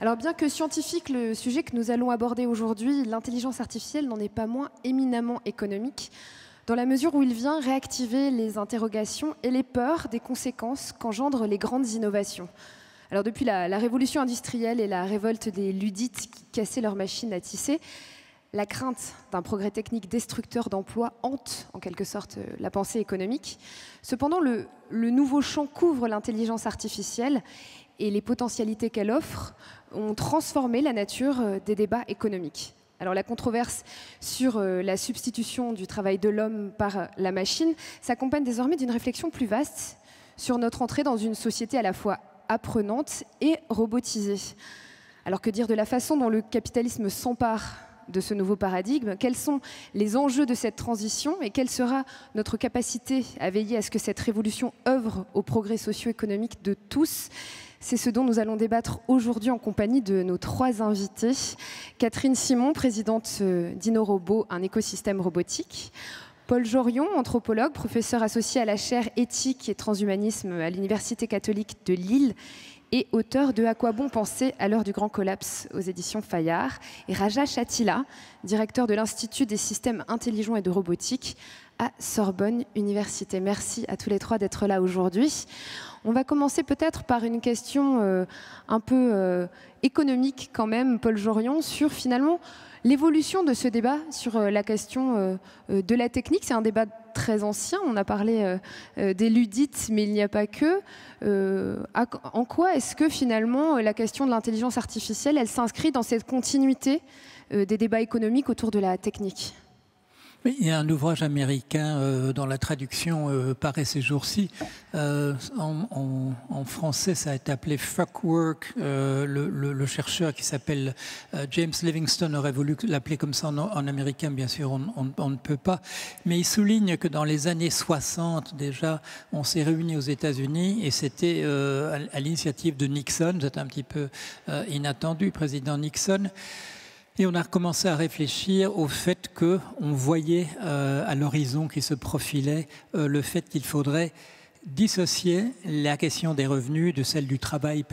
Alors bien que scientifique, le sujet que nous allons aborder aujourd'hui, l'intelligence artificielle, n'en est pas moins éminemment économique, dans la mesure où il vient réactiver les interrogations et les peurs des conséquences qu'engendrent les grandes innovations. Alors depuis la révolution industrielle et la révolte des Luddites qui cassaient leurs machines à tisser, la crainte d'un progrès technique destructeur d'emplois hante en quelque sorte la pensée économique. Cependant, le nouveau champ qu'ouvre l'intelligence artificielle et les potentialités qu'elle offre ont transformé la nature des débats économiques. Alors la controverse sur la substitution du travail de l'homme par la machine s'accompagne désormais d'une réflexion plus vaste sur notre entrée dans une société à la fois apprenante et robotisée. Alors que dire de la façon dont le capitalisme s'empare de ce nouveau paradigme? Quels sont les enjeux de cette transition et quelle sera notre capacité à veiller à ce que cette révolution œuvre au progrès socio-économique de tous? C'est ce dont nous allons débattre aujourd'hui en compagnie de nos trois invités. Catherine Simon, présidente d'InnoRobot, un écosystème robotique. Paul Jorion, anthropologue, professeur associé à la chaire éthique et transhumanisme à l'Université catholique de Lille et auteur de À quoi bon penser à l'heure du grand collapse aux éditions Fayard. Et Raja Chatila, directeur de l'Institut des systèmes intelligents et de robotique à Sorbonne Université. Merci à tous les trois d'être là aujourd'hui. On va commencer peut-être par une question un peu économique quand même, Paul Jorion, sur finalement l'évolution de ce débat sur la question de la technique. C'est un débat très ancien, on a parlé des Luddites, mais il n'y a pas que. En quoi est-ce que finalement la question de l'intelligence artificielle, elle s'inscrit dans cette continuité des débats économiques autour de la technique ? Il y a un ouvrage américain dont la traduction paraît ces jours-ci. En français, ça a été appelé Fuck Work. Le chercheur qui s'appelle James Livingstone aurait voulu l'appeler comme ça en américain. Bien sûr, on ne peut pas. Mais il souligne que dans les années 60, déjà, on s'est réunis aux États-Unis et c'était à l'initiative de Nixon. C'était un petit peu inattendu, président Nixon. Et on a commencé à réfléchir au fait qu'on voyait à l'horizon qui se profilait le fait qu'il faudrait dissocier la question des revenus de celle du travail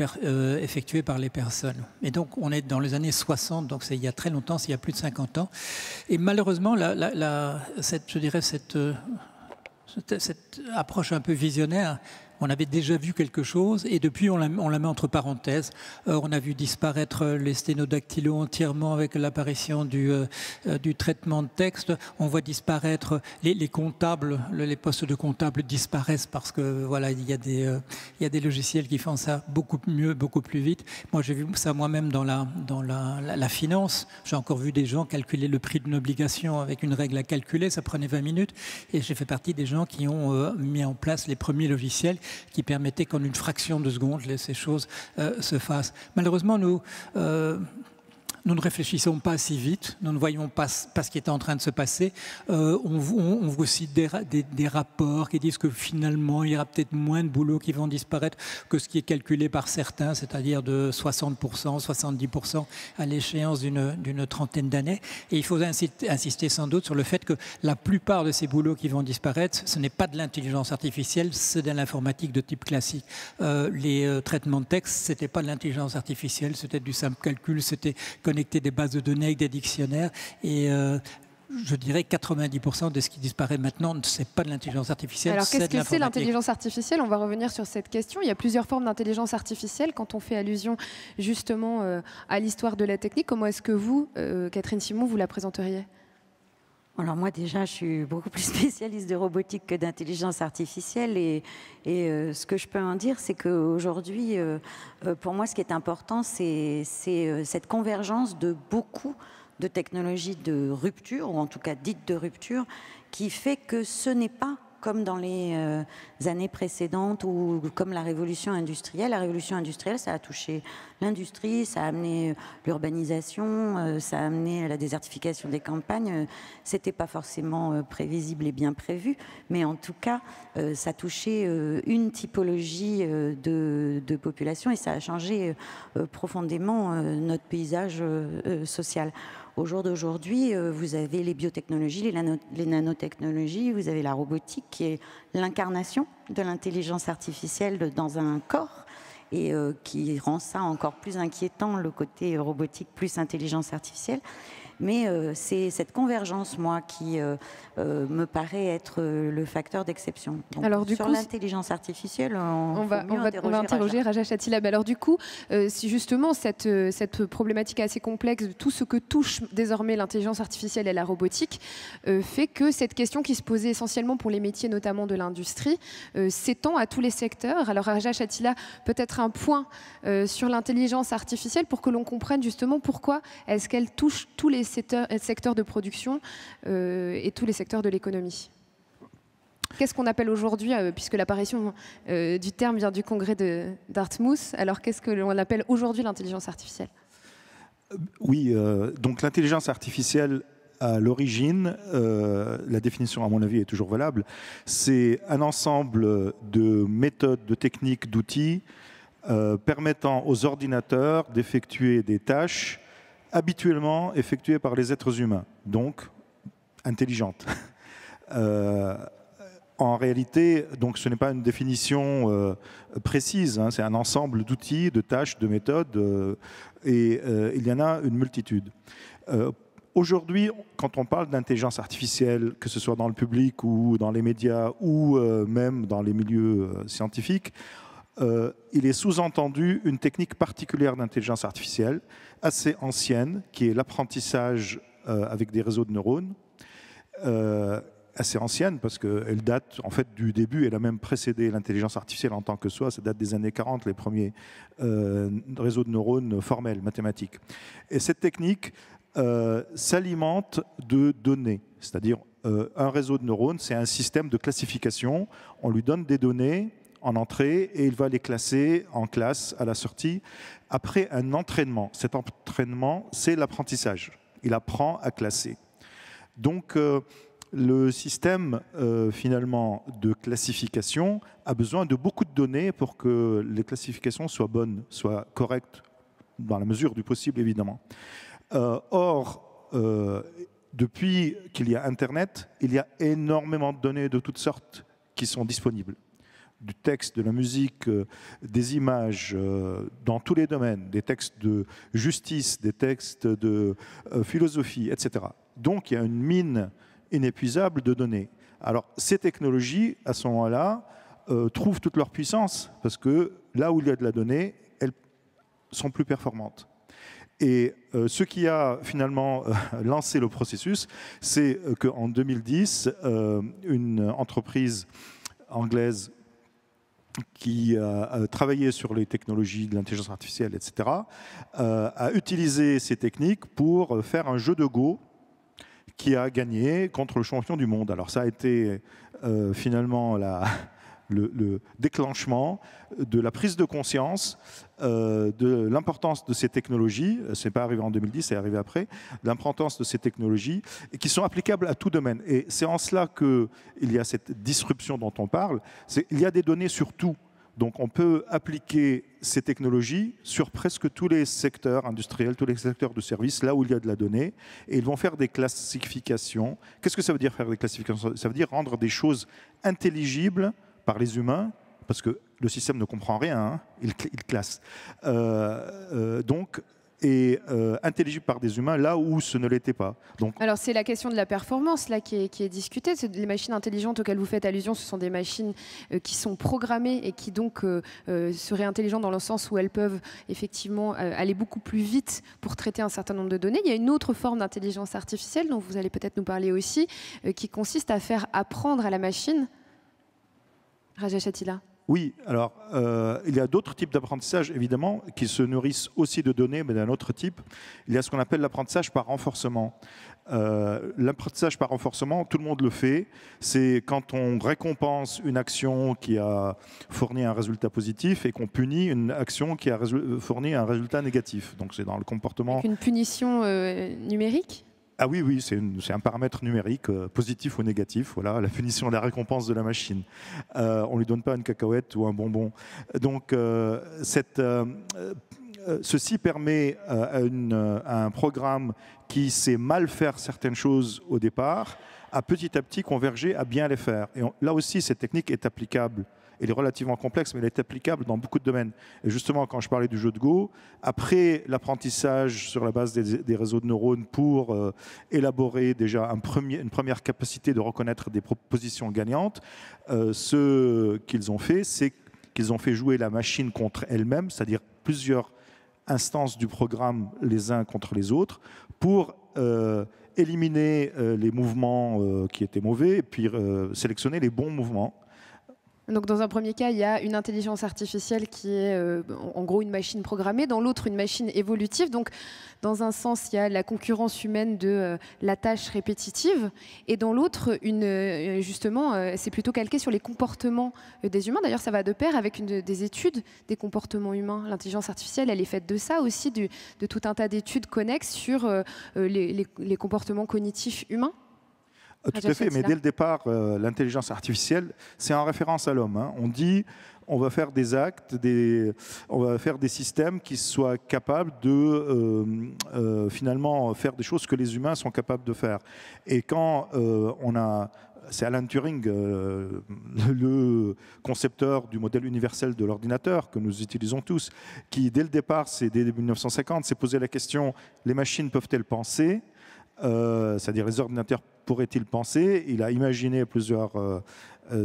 effectué par les personnes. Et donc on est dans les années 60, donc c'est il y a très longtemps, c'est il y a plus de 50 ans. Et malheureusement, cette approche un peu visionnaire, on avait déjà vu quelque chose et depuis on la met entre parenthèses. On a vu disparaître les sténodactylos entièrement avec l'apparition du traitement de texte. On voit disparaître les comptables, les postes de comptables disparaissent parce que voilà, il y a des logiciels qui font ça beaucoup mieux, beaucoup plus vite. Moi j'ai vu ça moi-même dans la finance. J'ai encore vu des gens calculer le prix d'une obligation avec une règle à calculer, ça prenait 20 minutes et j'ai fait partie des gens qui ont mis en place les premiers logiciels qui permettait qu'en une fraction de seconde, ces choses se fassent. Malheureusement, nous ne réfléchissons pas si vite, nous ne voyons pas ce qui est en train de se passer. On voit aussi des rapports qui disent que finalement, il y aura peut-être moins de boulots qui vont disparaître que ce qui est calculé par certains, c'est-à-dire de 60%, 70% à l'échéance d'une trentaine d'années. Et il faut insister sans doute sur le fait que la plupart de ces boulots qui vont disparaître, ce n'est pas de l'intelligence artificielle, c'est de l'informatique de type classique. Les traitements de texte, ce n'était pas de l'intelligence artificielle, c'était du simple calcul, c'était connecter des bases de données avec des dictionnaires et je dirais 90% de ce qui disparaît maintenant, ce n'est pas de l'intelligence artificielle. Alors qu'est-ce que c'est l'intelligence artificielle? On va revenir sur cette question. Il y a plusieurs formes d'intelligence artificielle. Quand on fait allusion justement à l'histoire de la technique, comment est-ce que vous, Catherine Simon, vous la présenteriez? Alors moi déjà, je suis beaucoup plus spécialiste de robotique que d'intelligence artificielle et ce que je peux en dire, c'est qu'aujourd'hui, pour moi, ce qui est important, c'est cette convergence de beaucoup de technologies de rupture, ou en tout cas dites de rupture, qui fait que ce n'est pas comme dans les années précédentes ou comme la révolution industrielle. La révolution industrielle, ça a touché l'industrie, ça a amené l'urbanisation, ça a amené la désertification des campagnes. C'était pas forcément prévisible et bien prévu, mais en tout cas, ça touchait une typologie de population et ça a changé profondément notre paysage social. Au jour d'aujourd'hui, vous avez les biotechnologies, les nanotechnologies, vous avez la robotique qui est l'incarnation de l'intelligence artificielle dans un corps. et qui rend ça encore plus inquiétant, le côté robotique plus intelligence artificielle. Mais c'est cette convergence, moi, qui me paraît être le facteur d'exception. Alors, sur l'intelligence artificielle, on va interroger Raja Chatila. Alors du coup, si justement cette problématique assez complexe, tout ce que touche désormais l'intelligence artificielle et la robotique, fait que cette question qui se posait essentiellement pour les métiers, notamment de l'industrie, s'étend à tous les secteurs. Alors Raja Chatila, peut-être un point sur l'intelligence artificielle pour que l'on comprenne justement pourquoi est-ce qu'elle touche tous les secteurs de production et tous les secteurs de l'économie. Qu'est-ce qu'on appelle aujourd'hui, puisque l'apparition du terme vient du congrès de Dartmouth, alors qu'est-ce que l'on appelle aujourd'hui l'intelligence artificielle? Oui, donc l'intelligence artificielle, à l'origine, la définition à mon avis est toujours valable, c'est un ensemble de méthodes, de techniques, d'outils permettant aux ordinateurs d'effectuer des tâches habituellement effectuées par les êtres humains, donc intelligentes. En réalité, donc, ce n'est pas une définition précise, hein, c'est un ensemble d'outils, de tâches, de méthodes, et il y en a une multitude. Aujourd'hui, quand on parle d'intelligence artificielle, que ce soit dans le public ou dans les médias ou même dans les milieux scientifiques, il est sous-entendu une technique particulière d'intelligence artificielle, assez ancienne, qui est l'apprentissage avec des réseaux de neurones, assez ancienne parce qu'elle date en fait du début, elle a même précédé l'intelligence artificielle en tant que soi, ça date des années 40, les premiers réseaux de neurones formels, mathématiques. Et cette technique s'alimente de données, c'est-à-dire un réseau de neurones, c'est un système de classification, on lui donne des données en entrée et il va les classer en classe à la sortie après un entraînement. Cet entraînement, c'est l'apprentissage. Il apprend à classer. Donc, le système finalement de classification a besoin de beaucoup de données pour que les classifications soient bonnes, soient correctes, dans la mesure du possible évidemment. Or, depuis qu'il y a Internet, il y a énormément de données de toutes sortes qui sont disponibles. Du texte, de la musique, des images, dans tous les domaines, des textes de justice, des textes de philosophie, etc. Donc il y a une mine inépuisable de données. Alors ces technologies, à ce moment-là, trouvent toute leur puissance, parce que là où il y a de la donnée, elles sont plus performantes. Et ce qui a finalement lancé le processus, c'est qu'en 2010, une entreprise anglaise qui a travaillé sur les technologies de l'intelligence artificielle, etc., a utilisé ces techniques pour faire un jeu de Go qui a gagné contre le champion du monde. Alors ça a été finalement le déclenchement de la prise de conscience de l'importance de ces technologies, ce n'est pas arrivé en 2010, c'est arrivé après, l'importance de ces technologies et qui sont applicables à tout domaine. Et c'est en cela qu'il y a cette disruption dont on parle, il y a des données sur tout. Donc on peut appliquer ces technologies sur presque tous les secteurs industriels, tous les secteurs de services, là où il y a de la donnée, et ils vont faire des classifications. Qu'est-ce que ça veut dire faire des classifications? Ça veut dire rendre des choses intelligibles par les humains, parce que le système ne comprend rien, hein, il classe. Et intelligible par des humains là où ce ne l'était pas. Donc, alors c'est la question de la performance là qui est discutée. Les machines intelligentes auxquelles vous faites allusion, ce sont des machines qui sont programmées et qui donc seraient intelligentes dans le sens où elles peuvent effectivement aller beaucoup plus vite pour traiter un certain nombre de données. Il y a une autre forme d'intelligence artificielle dont vous allez peut-être nous parler aussi, qui consiste à faire apprendre à la machine. Raja Chatila. Oui, alors il y a d'autres types d'apprentissage, évidemment, qui se nourrissent aussi de données, mais d'un autre type. Il y a ce qu'on appelle l'apprentissage par renforcement. L'apprentissage par renforcement, tout le monde le fait. C'est quand on récompense une action qui a fourni un résultat positif et qu'on punit une action qui a fourni un résultat négatif. Donc c'est dans le comportement... Avec une punition numérique ? Ah oui, oui, c'est un paramètre numérique, positif ou négatif, voilà, la punition, la récompense de la machine. On ne lui donne pas une cacahuète ou un bonbon. Donc, ceci permet à un programme qui sait mal faire certaines choses au départ, à petit converger à bien les faire. Et là aussi, cette technique est applicable Elle est relativement complexe, mais elle est applicable dans beaucoup de domaines. Et justement, quand je parlais du jeu de Go, après l'apprentissage sur la base des réseaux de neurones pour élaborer déjà une première capacité de reconnaître des propositions gagnantes, ce qu'ils ont fait, c'est qu'ils ont fait jouer la machine contre elle-même, c'est-à-dire plusieurs instances du programme les uns contre les autres, pour éliminer les mouvements qui étaient mauvais et puis sélectionner les bons mouvements. Donc dans un premier cas, il y a une intelligence artificielle qui est en gros une machine programmée, dans l'autre une machine évolutive. Donc dans un sens, il y a la concurrence humaine de la tâche répétitive, et dans l'autre, justement, c'est plutôt calqué sur les comportements des humains. D'ailleurs, ça va de pair avec des études des comportements humains. L'intelligence artificielle, elle est faite de ça aussi, de tout un tas d'études connexes sur les comportements cognitifs humains. Tout à fait, mais dès le départ, l'intelligence artificielle, c'est en référence à l'homme. Hein. On dit, on va faire des actes, on va faire des systèmes qui soient capables de finalement faire des choses que les humains sont capables de faire. Et quand c'est Alan Turing, le concepteur du modèle universel de l'ordinateur que nous utilisons tous, qui dès le départ, dès 1950, s'est posé la question, les machines peuvent-elles penser ? C'est-à-dire les ordinateurs pourraient-ils penser? Il a imaginé plusieurs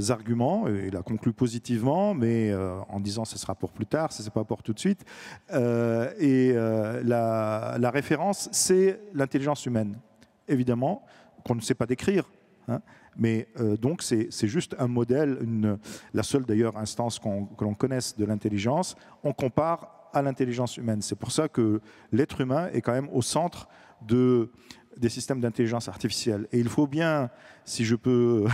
arguments, il a conclu positivement, mais en disant ce sera pour plus tard, ce n'est pas pour tout de suite. La référence, c'est l'intelligence humaine, évidemment, qu'on ne sait pas décrire. Hein, mais donc c'est juste un modèle, la seule d'ailleurs instance que l'on connaisse de l'intelligence. On compare à l'intelligence humaine. C'est pour ça que l'être humain est quand même au centre des systèmes d'intelligence artificielle. Et il faut bien, si je peux,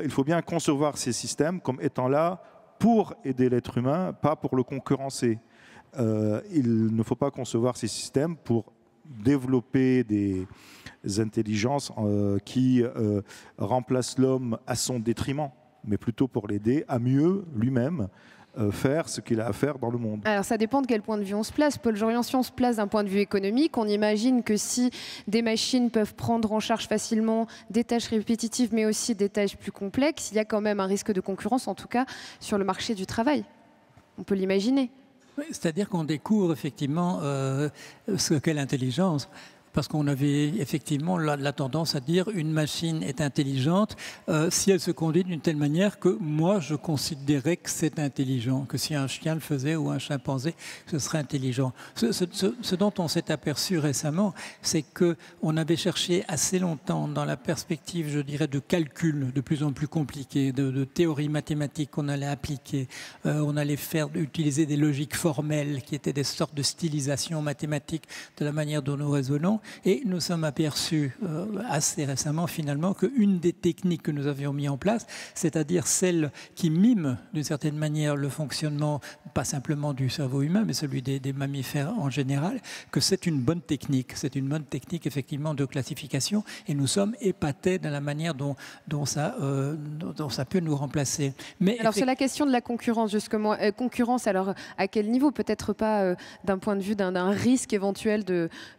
il faut bien concevoir ces systèmes comme étant là pour aider l'être humain, pas pour le concurrencer. Il ne faut pas concevoir ces systèmes pour développer des intelligences qui remplacent l'homme à son détriment, mais plutôt pour l'aider à mieux lui-même faire ce qu'il a à faire dans le monde. Alors ça dépend de quel point de vue on se place. Paul Jorian, si on se place d'un point de vue économique, on imagine que si des machines peuvent prendre en charge facilement des tâches répétitives, mais aussi des tâches plus complexes, il y a quand même un risque de concurrence, en tout cas sur le marché du travail. On peut l'imaginer. Oui, c'est-à-dire qu'on découvre effectivement ce qu'est l'intelligence. Parce qu'on avait effectivement la tendance à dire une machine est intelligente si elle se conduit d'une telle manière que moi je considérais que c'est intelligent, que si un chien le faisait ou un chimpanzé, ce serait intelligent. Ce dont on s'est aperçu récemment, c'est qu'on avait cherché assez longtemps dans la perspective, je dirais, de calcul de plus en plus compliqué, de théories mathématiques qu'on allait appliquer. On allait utiliser des logiques formelles qui étaient des sortes de stylisation mathématiques de la manière dont nous raisonnons. Et nous sommes aperçus assez récemment finalement qu'une des techniques que nous avions mis en place, c'est-à-dire celle qui mime d'une certaine manière le fonctionnement, pas simplement du cerveau humain, mais celui des mammifères en général, que c'est une bonne technique. C'est une bonne technique effectivement de classification et nous sommes épatés de la manière dont ça peut nous remplacer. Mais alors sur la question de la concurrence, justement, concurrence alors à quel niveau? Peut-être pas d'un point de vue d'un risque éventuel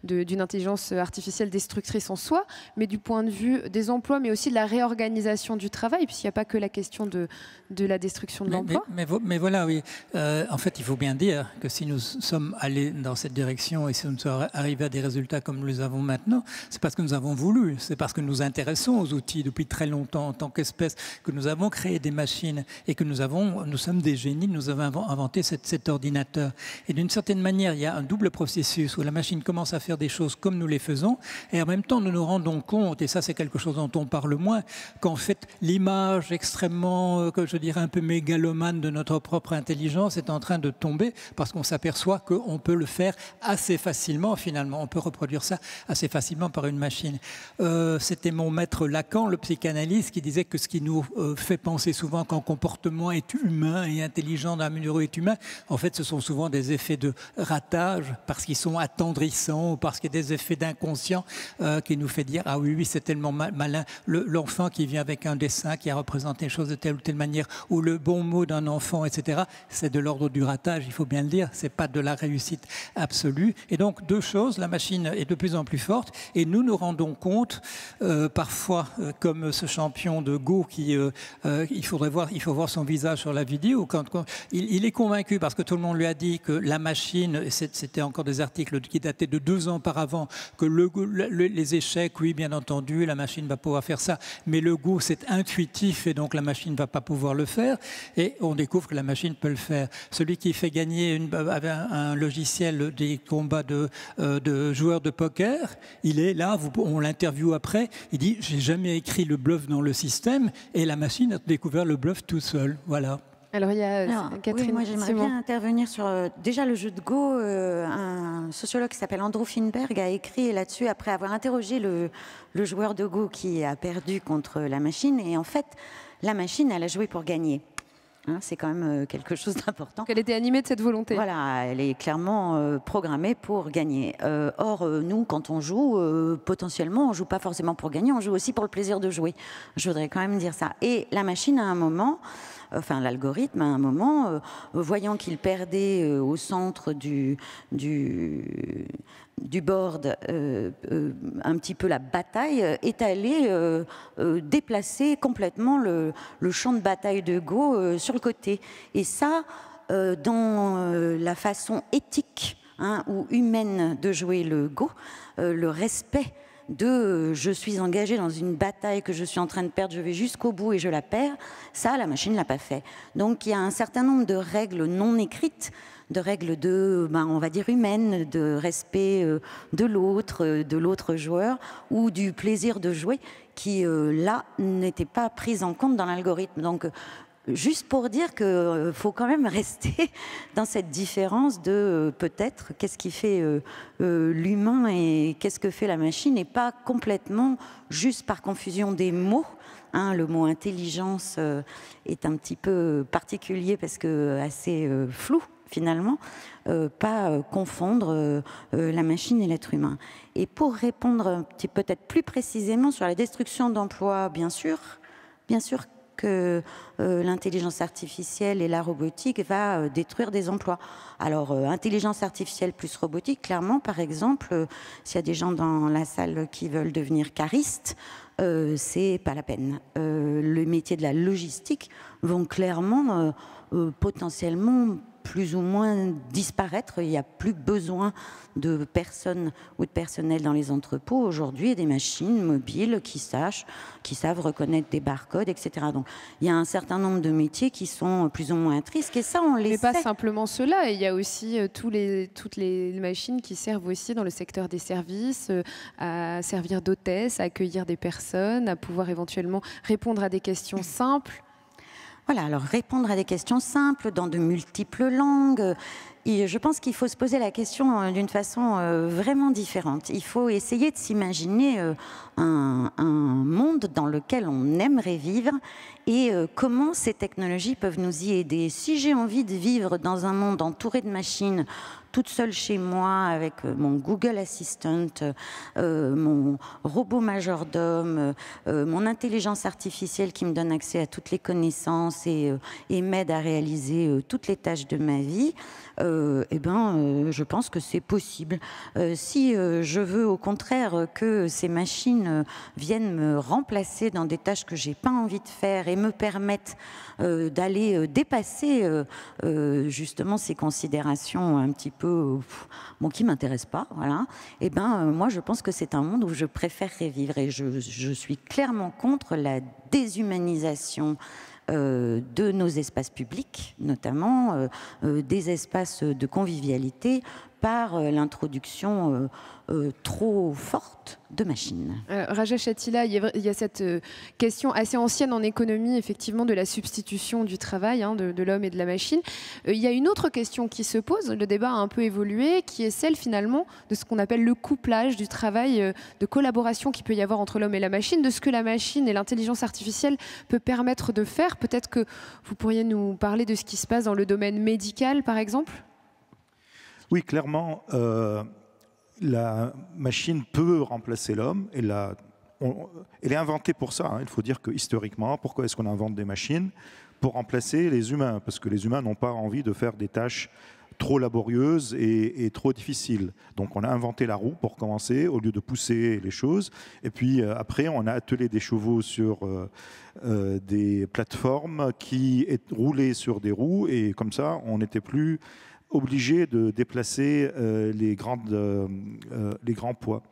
d'une intelligence artificielle destructrice en soi, mais du point de vue des emplois, mais aussi de la réorganisation du travail, puisqu'il n'y a pas que la question de la destruction de l'emploi. Mais voilà, oui. En fait, il faut bien dire que si nous sommes allés dans cette direction et si nous sommes arrivés à des résultats comme nous les avons maintenant, c'est parce que nous avons voulu, c'est parce que nous nous intéressons aux outils depuis très longtemps en tant qu'espèce, que nous avons créé des machines et que nous sommes des génies, nous avons inventé cet ordinateur. Et d'une certaine manière, il y a un double processus où la machine commence à faire des choses comme nous les faisons, et en même temps nous nous rendons compte, et ça c'est quelque chose dont on parle moins, qu'en fait l'image extrêmement, que je dirais un peu mégalomane de notre propre intelligence est en train de tomber, parce qu'on s'aperçoit qu'on peut le faire assez facilement finalement, on peut reproduire ça assez facilement par une machine. C'était mon maître Lacan, le psychanalyste, qui disait que ce qui nous fait penser souvent qu'un comportement est humain et intelligent d'un mesure est humain, en fait ce sont souvent des effets de ratage, parce qu'ils sont attendrissants, ou parce qu'il y a des effets effet d'inconscient qui nous fait dire ah oui, c'est tellement malin. L'enfant qui vient avec un dessin qui a représenté les choses de telle ou telle manière, ou le bon mot d'un enfant, etc. C'est de l'ordre du ratage, il faut bien le dire. C'est pas de la réussite absolue. Et donc deux choses, la machine est de plus en plus forte, et nous rendons compte parfois, comme ce champion de Go qui il faut voir son visage sur la vidéo. Quand il est convaincu parce que tout le monde lui a dit que la machine, c'était encore des articles qui dataient de 2 ans auparavant, que les échecs, oui, bien entendu, la machine va pouvoir faire ça, mais le Go, c'est intuitif et donc la machine ne va pas pouvoir le faire. Et on découvre que la machine peut le faire. Celui qui fait gagner avec un logiciel des combats de joueurs de poker, il est là, on l'interviewe après, il dit « j'ai jamais écrit le bluff dans le système » et la machine a découvert le bluff tout seul. Voilà. Alors, il y a Catherine. Oui, moi, j'aimerais bien intervenir sur déjà le jeu de Go. Un sociologue qui s'appelle Andrew Finberg a écrit là-dessus après avoir interrogé le joueur de Go qui a perdu contre la machine. Et en fait, la machine, elle a joué pour gagner. Hein, c'est quand même quelque chose d'important. Elle était animée de cette volonté. Voilà, elle est clairement programmée pour gagner. Or, nous, quand on joue, potentiellement, on ne joue pas forcément pour gagner, on joue aussi pour le plaisir de jouer. Je voudrais quand même dire ça. Et la machine, à un moment, enfin l'algorithme, à un moment, voyant qu'il perdait au centre du board un petit peu la bataille, est allé déplacer complètement le champ de bataille de Go sur le côté. Et ça, dans la façon éthique ou humaine de jouer le Go, le respect de je suis engagé dans une bataille que je suis en train de perdre, je vais jusqu'au bout et je la perds, ça, la machine ne l'a pas fait. Donc il y a un certain nombre de règles non écrites, de règles on va dire humaines, de respect de l'autre joueur, ou du plaisir de jouer, qui là n'étaient pas prises en compte dans l'algorithme. Donc juste pour dire qu'il faut quand même rester dans cette différence de peut-être qu'est-ce qui fait l'humain et qu'est-ce que fait la machine, et pas complètement juste par confusion des mots. Le mot intelligence est un petit peu particulier parce que assez flou finalement, pas confondre la machine et l'être humain. Et pour répondre peut-être plus précisément sur la destruction d'emplois, bien sûr que l'intelligence artificielle et la robotique va détruire des emplois. Alors, intelligence artificielle plus robotique, clairement, par exemple, s'il y a des gens dans la salle qui veulent devenir caristes, c'est pas la peine. Le métier de la logistique vont clairement, potentiellement, plus ou moins disparaître. Il n'y a plus besoin de personnes ou de personnel dans les entrepôts aujourd'hui, et des machines mobiles qui savent reconnaître des barcodes, etc. Donc il y a un certain nombre de métiers qui sont plus ou moins à risque, et ça on les sait. Mais pas simplement cela, il y a aussi toutes les machines qui servent aussi dans le secteur des services, à servir d'hôtesse, à accueillir des personnes, à pouvoir éventuellement répondre à des questions simples. Voilà, alors répondre à des questions simples dans de multiples langues. Et je pense qu'il faut se poser la question d'une façon vraiment différente. Il faut essayer de s'imaginer un monde dans lequel on aimerait vivre et comment ces technologies peuvent nous y aider. Si j'ai envie de vivre dans un monde entouré de machines, toute seule chez moi avec mon Google Assistant, mon robot majordome, mon intelligence artificielle qui me donne accès à toutes les connaissances et m'aide à réaliser toutes les tâches de ma vie, je pense que c'est possible. Si je veux au contraire que ces machines viennent me remplacer dans des tâches que j'ai pas envie de faire et me permettent d'aller dépasser justement ces considérations un petit peu qui m'intéressent pas, voilà. Moi je pense que c'est un monde où je préférerais vivre, et je suis clairement contre la déshumanisation de nos espaces publics, notamment des espaces de convivialité, par l'introduction trop forte de machines. Rajesh Attila, il y a cette question assez ancienne en économie, effectivement, de la substitution du travail de l'homme et de la machine. Il y a une autre question qui se pose, le débat a un peu évolué, qui est celle finalement de ce qu'on appelle le couplage du travail de collaboration qu'il peut y avoir entre l'homme et la machine, de ce que la machine et l'intelligence artificielle peut permettre de faire. Peut-être que vous pourriez nous parler de ce qui se passe dans le domaine médical, par exemple ? Oui, clairement, la machine peut remplacer l'homme. Elle est inventée pour ça. Hein. Il faut dire que historiquement, pourquoi est-ce qu'on invente des machines? Pour remplacer les humains, parce que les humains n'ont pas envie de faire des tâches trop laborieuses et trop difficiles. Donc on a inventé la roue pour commencer, au lieu de pousser les choses. Et puis après, on a attelé des chevaux sur des plateformes qui roulaient sur des roues. Et comme ça, on n'était plus obligé de déplacer les grands poids.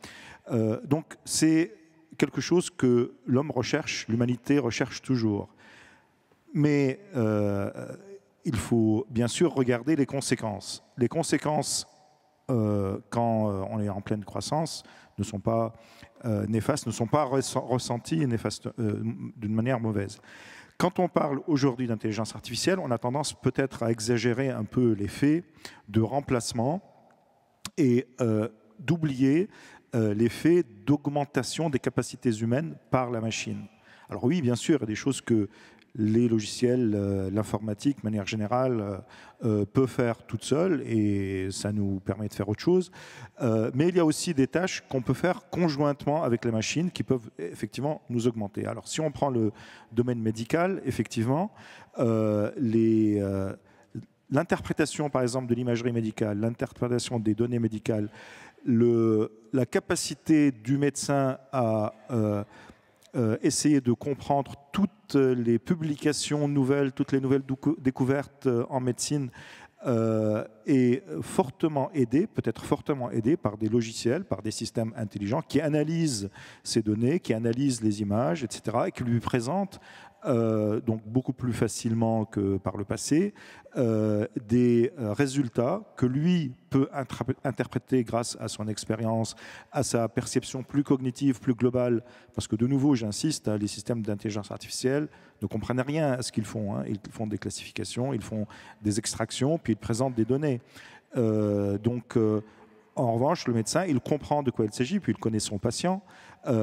Donc c'est quelque chose que l'homme recherche, l'humanité recherche toujours. Mais il faut bien sûr regarder les conséquences. Les conséquences, quand on est en pleine croissance, ne sont pas néfastes, ne sont pas ressenties d'une manière mauvaise. Quand on parle aujourd'hui d'intelligence artificielle, on a tendance peut-être à exagérer un peu l'effet de remplacement et d'oublier l'effet d'augmentation des capacités humaines par la machine. Alors oui, bien sûr, il y a des choses que les logiciels, l'informatique, de manière générale, peut faire toute seule et ça nous permet de faire autre chose. Mais il y a aussi des tâches qu'on peut faire conjointement avec les machines qui peuvent effectivement nous augmenter. Alors si on prend le domaine médical, effectivement, l'interprétation par exemple de l'imagerie médicale, l'interprétation des données médicales, la capacité du médecin à essayer de comprendre toutes les publications nouvelles, toutes les nouvelles découvertes en médecine est fortement aidé, peut-être fortement aidé par des logiciels, par des systèmes intelligents qui analysent ces données, qui analysent les images, etc., et qui lui présentent donc beaucoup plus facilement que par le passé, des résultats que lui peut interpréter grâce à son expérience, à sa perception plus cognitive, plus globale, parce que de nouveau, j'insiste, les systèmes d'intelligence artificielle ne comprennent rien à ce qu'ils font. Hein. Ils font des classifications, ils font des extractions, puis ils présentent des données. En revanche, le médecin, il comprend de quoi il s'agit, puis il connaît son patient.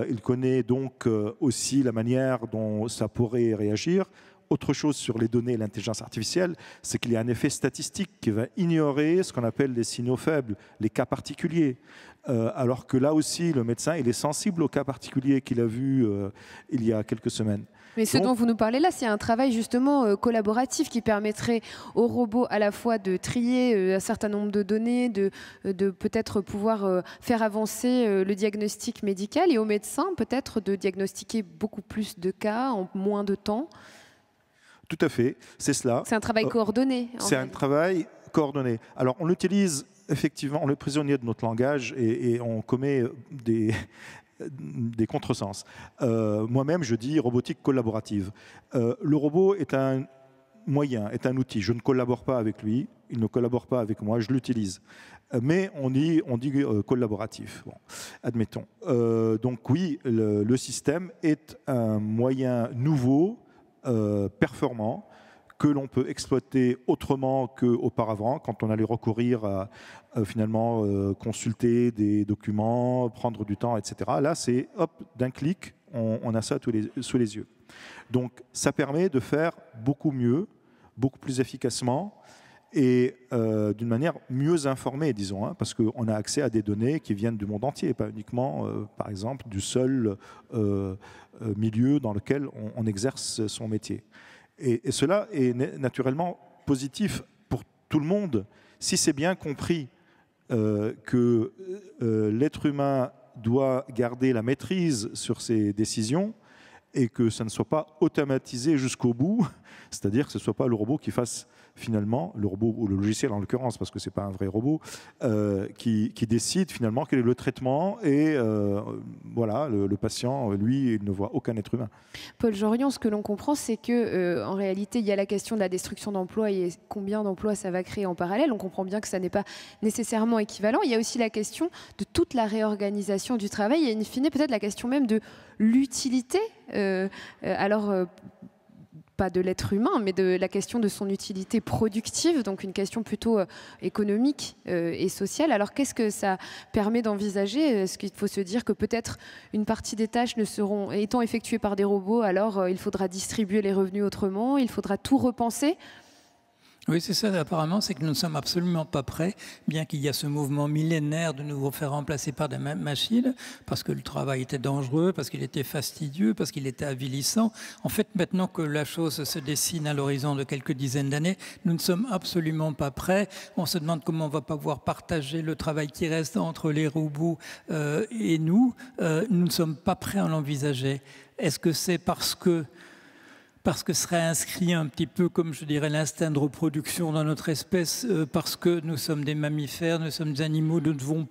Il connaît donc aussi la manière dont ça pourrait réagir. Autre chose sur les données et l'intelligence artificielle, c'est qu'il y a un effet statistique qui va ignorer ce qu'on appelle les signaux faibles, les cas particuliers. Alors que là aussi, le médecin, il est sensible aux cas particuliers qu'il a vus il y a quelques semaines. Mais ce dont vous nous parlez là, c'est un travail justement collaboratif qui permettrait aux robots à la fois de trier un certain nombre de données, de peut-être pouvoir faire avancer le diagnostic médical et aux médecins peut-être de diagnostiquer beaucoup plus de cas en moins de temps. Tout à fait, c'est cela. C'est un travail coordonné. C'est un travail coordonné. Alors on utilise effectivement, on est prisonnier de notre langage et on commet des contresens. Moi-même, je dis robotique collaborative. Le robot est un moyen, est un outil. Je ne collabore pas avec lui, il ne collabore pas avec moi, je l'utilise. Mais on dit collaboratif, bon, admettons. Donc oui, le système est un moyen nouveau, performant, que l'on peut exploiter autrement qu'auparavant, quand on allait recourir à finalement consulter des documents, prendre du temps, etc. Là, c'est hop, d'un clic, on a ça sous les yeux. Donc, ça permet de faire beaucoup mieux, beaucoup plus efficacement et d'une manière mieux informée, disons, hein, parce qu'on a accès à des données qui viennent du monde entier, pas uniquement, par exemple, du seul milieu dans lequel on exerce son métier. Et cela est naturellement positif pour tout le monde si c'est bien compris que l'être humain doit garder la maîtrise sur ses décisions et que ça ne soit pas automatisé jusqu'au bout, c'est-à-dire que ce ne soit pas le robot qui fasse finalement, le robot ou le logiciel en l'occurrence, parce que ce n'est pas un vrai robot, qui décide finalement quel est le traitement et voilà, le patient, lui, il ne voit aucun être humain. Paul Jorion, ce que l'on comprend, c'est que en réalité, il y a la question de la destruction d'emplois et combien d'emplois ça va créer en parallèle. On comprend bien que ça n'est pas nécessairement équivalent. Il y a aussi la question de toute la réorganisation du travail et in fine, peut-être la question même de l'utilité. Pas de l'être humain, mais de la question de son utilité productive, donc une question plutôt économique et sociale. Alors qu'est-ce que ça permet d'envisager? Est-ce qu'il faut se dire que peut-être une partie des tâches étant effectuées par des robots, alors il faudra distribuer les revenus autrement, il faudra tout repenser? Oui, c'est ça, apparemment, c'est que nous ne sommes absolument pas prêts, bien qu'il y a ce mouvement millénaire de nous faire remplacer par des machines, parce que le travail était dangereux, parce qu'il était fastidieux, parce qu'il était avilissant. En fait, maintenant que la chose se dessine à l'horizon de quelques dizaines d'années, nous ne sommes absolument pas prêts. On se demande comment on va pouvoir partager le travail qui reste entre les robots et nous. Nous ne sommes pas prêts à l'envisager. Est-ce que c'est parce que serait inscrit un petit peu, comme je dirais, l'instinct de reproduction dans notre espèce, parce que nous sommes des mammifères, nous sommes des animaux,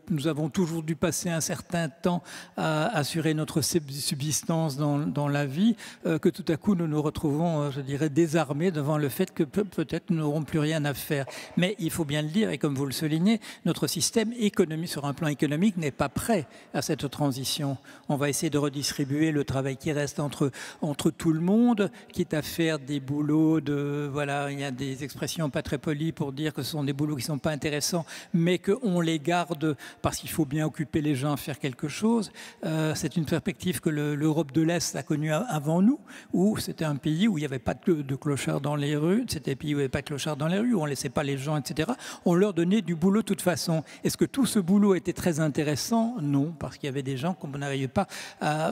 nous avons toujours dû passer un certain temps à assurer notre subsistance dans la vie, que tout à coup nous nous retrouvons, je dirais, désarmés devant le fait que peut-être nous n'aurons plus rien à faire. Mais il faut bien le dire, et comme vous le soulignez, notre système économique, sur un plan économique, n'est pas prêt à cette transition. On va essayer de redistribuer le travail qui reste entre tout le monde, à faire des boulots voilà, il y a des expressions pas très polies pour dire que ce sont des boulots qui ne sont pas intéressants, mais qu'on les garde parce qu'il faut bien occuper les gens à faire quelque chose. C'est une perspective que l'Europe de l'Est a connue avant nous, où c'était un pays où il n'y avait pas de clochards dans les rues, c'était un pays où il n'y avait pas de clochards dans les rues, où on ne laissait pas les gens, etc. On leur donnait du boulot de toute façon. Est-ce que tout ce boulot était très intéressant? Non, parce qu'il y avait des gens qu'on n'arrivait pas à